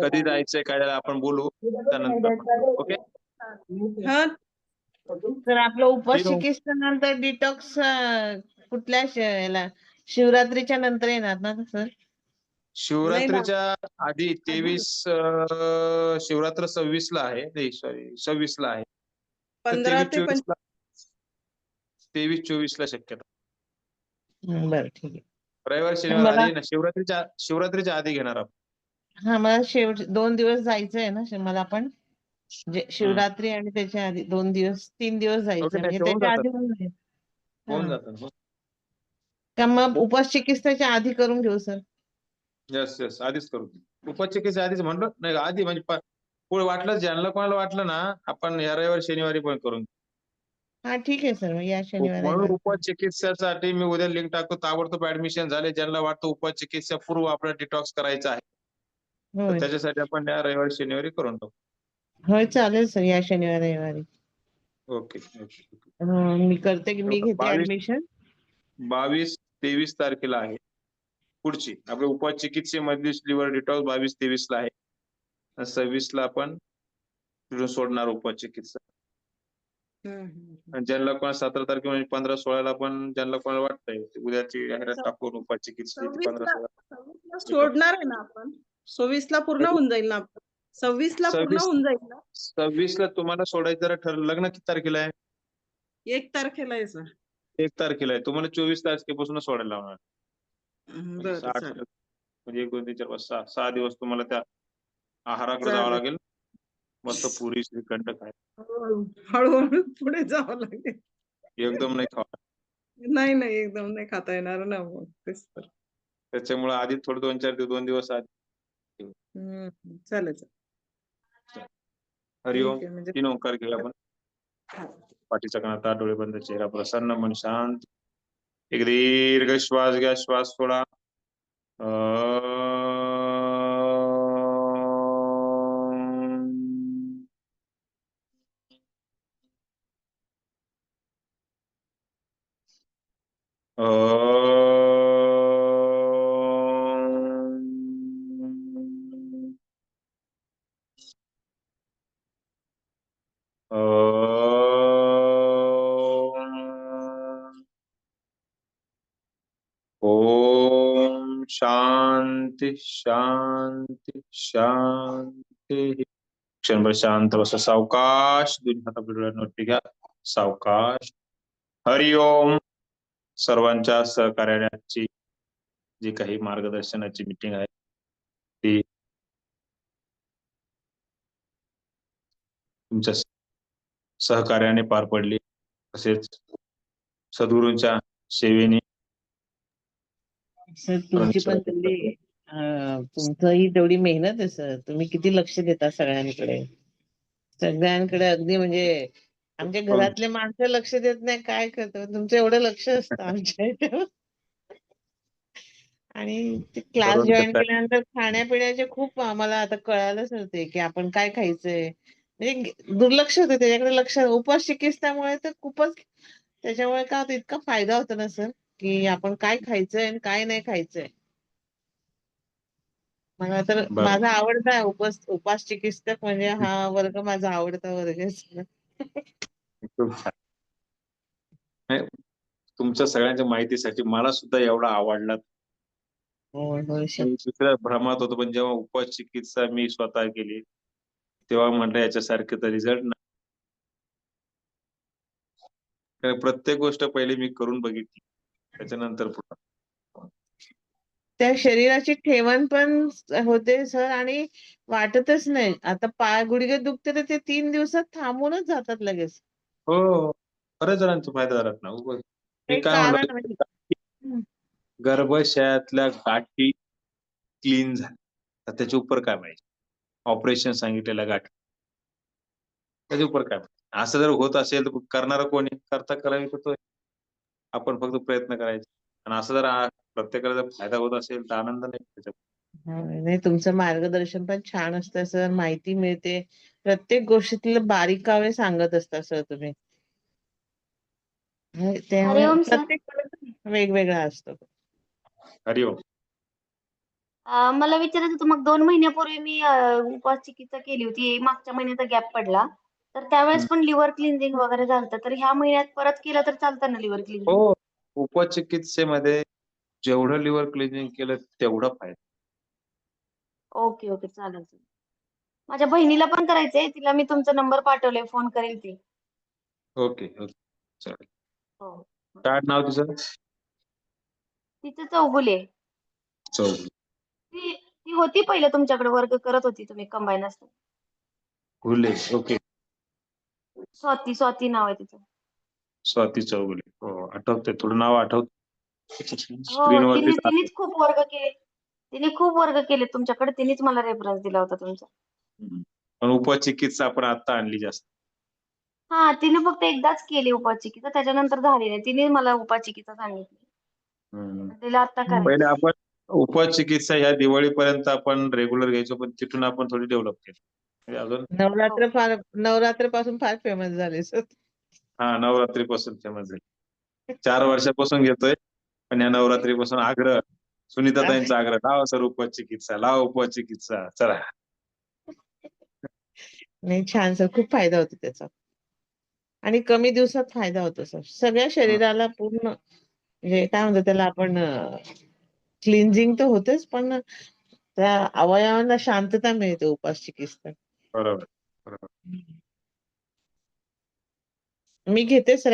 कधी जायचंय काय झालं आपण बोलू त्यानंतर. ओके. हा तर आपलं उपास ठीक आहे. चिकित्सेनंतर डिटॉक्स कुठल्या याला शिवरात्रीच्या नंतर येणार ना सर? शिवरात्रीच्या आधी 23 शिवरात्र 26 ला आहे. नाही सॉरी 26 ला आहे. 15 ते 23-24 ला शक्यता. बरं ठीक आहे. रविवार शनिवार मला- आधी ना, शिवरात्रीच्या आधी घेणार आपण. हा मला 2 दिवस जायचंय ना मला पण शिवरात्री आणि त्याच्या आधी 2 दिवस 3 दिवस जायचंय ओके, म्हणजे होऊन त्याच्या जातं. आधी होऊन जाईल. होऊन हा. जातं. का मग उपास चिकित्सेच्या आधी करून घेऊ सर? येस आधीच करू. उपचिकित्सा आधीच म्हणलं नाही, आधी म्हणजे पुढे वाटलं, ज्यांना कोणाला वाटलं ना, आपण या रविवारी शनिवारी पण करून. हा ठीक आहे सर, या शनिवारी म्हणून उपचिकित्सासाठी मी उद्या लिंक टाकतो. ताबडतोब ऍडमिशन झाले. ज्यांना वाटतं उपचिकित्सा पूर्व आपल्याला डिटॉक्स करायचं आहे, तर होय त्याच्यासाठी आपण या रविवारी शनिवारी करून टाकू. होय चालेल सर, या शनिवारी रविवारी. ओके. मी करते की मी घेते 22 ऍडमिशन. 22-23 तारखेला आहे पुढची आपल्या उपचिकित्सेमधली लिव्हर डिटॉक्स. 22-23 ला आहे. 26 ला आपण तिथून सोडणार उपचिकित्सा. आणि ज्यांना कोणा 17 तारखे म्हणजे 15-16 पण ज्यांना कोणाला वाटतंय उद्याची जाहिरात टाकून उपचिकित्सा 15-16 सोडणार आहे ना आपण? 26 ला पूर्ण होऊन जाईल ना आपण? 26 ला पूर्ण 26 होऊन जाईल ना? 26 ला तुम्हाला सोडायचं जरा ठरलं. लग्न किती तारखेला आहे? 1 तारखेला आहे सर. 1 तारखेला आहे. तुम्हाला 24 तारखेपासून सोडायला लावणार. बरं 60 चालेल. म्हणजे 1 2 3 4 5 6 दिवस तुम्हाला त्या आहाराकडे जावं चालेल. लागेल. मस्त पुरी श्रीखंड काय हळूहळू पुढे जावं लागेल. एकदम नाही खावा. नाही नाही एकदम नाही खाता येणार ना मग तेच तर. त्याच्यामुळे आधी थोडं 2 दिवस आधी. चालेल. हरिओम. ठीक आहे, म्हणजे 3 ओंकार घेऊया आपण. पाठीचा कणा, डोळे बंद, चेहरा प्रसन्न, मन शांत. एक दीर्घ श्वास घ्या. श्वास सोडा. ओम शांति शांति शांति. क्षणभर शांत बसा. सावकाश दोन्ही हात आपल्या डोळ्यांवरती घ्या. सावकाश. हरिओम. सर्वांच्या सहकार्याने आजची जी काही मार्गदर्शनाची मीटिंग आहे ती तुमच्या सहकार्याने पार पडली. तसेच सद्गुरूंच्या सेवेने. सर तुमची पण तेवढी तुमचंही तेवढी मेहनत आहे सर. तुम्ही किती लक्ष देता सगळ्यांकडे अगदी म्हणजे आमच्या घरातले माणसं लक्ष देत नाही काय करतो तुमचं एवढं लक्ष असतं आमच्या इथे. आणि ते क्लास सर्वांचं जॉईन काय- केल्यानंतर खाण्यापिण्याचे खूप आम्हाला आता कळायलाच होते की आपण काय खायचंय. म्हणजे दुर्लक्ष होतं त्याच्याकडे लक्ष. उपवास चिकित्सामुळे तर खूपच त्याच्यामुळे का होतं इतका फायदा होतो ना सर की आपण काय खायचंय आणि काय नाही खायचंय. मला तर बरं. माझा आवडता आहे उपास चिकित्सक म्हणजे हा वर्ग माझा आवडता वर्ग आहे सर. खूप छान. नाही, तुमच्या सगळ्यांच्या माहितीसाठी मला सुद्धा एवढा आवडला. होय होय सर. मी दुसऱ्या भ्रमात होतो पण जेव्हा उपवास चिकित्सा मी स्वतः केली तेव्हा म्हटलं याच्यासारखे तर रिझल्ट नाही. कारण प्रत्येक गोष्ट पहिले मी करून बघितली त्याच्यानंतर पुढं. त्या शरीराची ठेवण पण होते सर आणि वाटतच नाही. आता पाय गुडघे दुखते तर ते 3 दिवसात थांबूनच जातात लगेच. हो बऱ्याच जणांचा फायदा झाला ना. मी काही काय कारण म्हणलो नाही. गर्भाशयातल्या गाठी क्लीन झाल्या तर त्याच्या उपर काय माहिती. ऑपरेशन सांगितलेल्या गाठी त्याच्या उपर काय माहिती. असं जर होत असेल तर करणारा कोणी करता करावी तो आपण फक्त प्रयत्न करायचे. आणि असं जर प्रत्येकाला जर फायदा होत असेल तर आनंद नाही त्याच्यात. नाही तुमचं मार्गदर्शन पण छान असतं सर. माहिती मिळते. प्रत्येक गोष्टीतलं बारीकावे सांगत असता सर तुम्ही. त्यामुळे हरिओम सर. प्रत्येक वेगवेगळा असतो. हरिओम. मला विचारायचं होतं मग 2 महिन्यापूर्वी मी उपवास चिकित्सा केली होती. मागच्या महिन्यात गॅप पडला. तर त्यावेळेस पण लिव्हर क्लिन्झिंग वगैरे झालं तर ह्या महिन्यात परत केलं तर चालतं ना लिव्हर क्लिन्झिंग? हो उपवास चिकित्सेमध्ये जेवढं लिव्हर क्लिनिंग केलं तेवढा फायदा. ओके ओके चालेल. माझ्या बहिणीला पण करायचंय. तिला मी तुमचा नंबर पाठवलाय. फोन करेल ती. ओके ओके चालेल. हो. काय नाव तुझं? तिचं चौगुले. चौगुले. ती होती पहिले तुमच्याकडे वर्ग करत होती तुम्ही कंबाईन असताना. घुले. ओके. स्वाती नाव आहे तिचं. स्वाती चौगुले. हो आठवतंय थोडं नाव आठवत. हो स्क्रीनवरती तिनेच खूप वर्ग केले. तिने खूप वर्ग केले तुमच्याकडे. तिनेच मला रेफरन्स दिला होता तुमचा. पण उपवास चिकित्सा आपण आता आणली जास्त. हा तिने फक्त एकदाच केली उपवास चिकित्सा. त्याच्यानंतर झाली नाही. तिने मला उपवास चिकित्सा सांगितली. तिला आता पहिले करायची. आपण उपवास चिकित्सा ह्या दिवाळीपर्यंत आपण रेग्युलर घ्यायचो पण तिथून आपण थोडी डेव्हलप केली. अजून नवरात्रपासून फार फेमस झाले सर. हा नवरात्रीपासून फेमस झाली. 4 वर्षापासून घेतोय पण या नवरात्रीपासून आग्रह सुनीताताईंचा आग्रह लावा सर उपवास चिकित्सा लावा उपवास चिकित्सा चला. नाही छान सर. खूप फायदा होतो त्याचा. आणि कमी दिवसात फायदा होतो सर. सगळ्या शरीराला पूर्ण म्हणजे काय म्हणतो त्याला आपण क्लिन्झिंग तर होतेच पण त्या अवयवांना शांतता मिळते उपवास चिकित्सा. बरोबर बरोबर. मी घेते सर.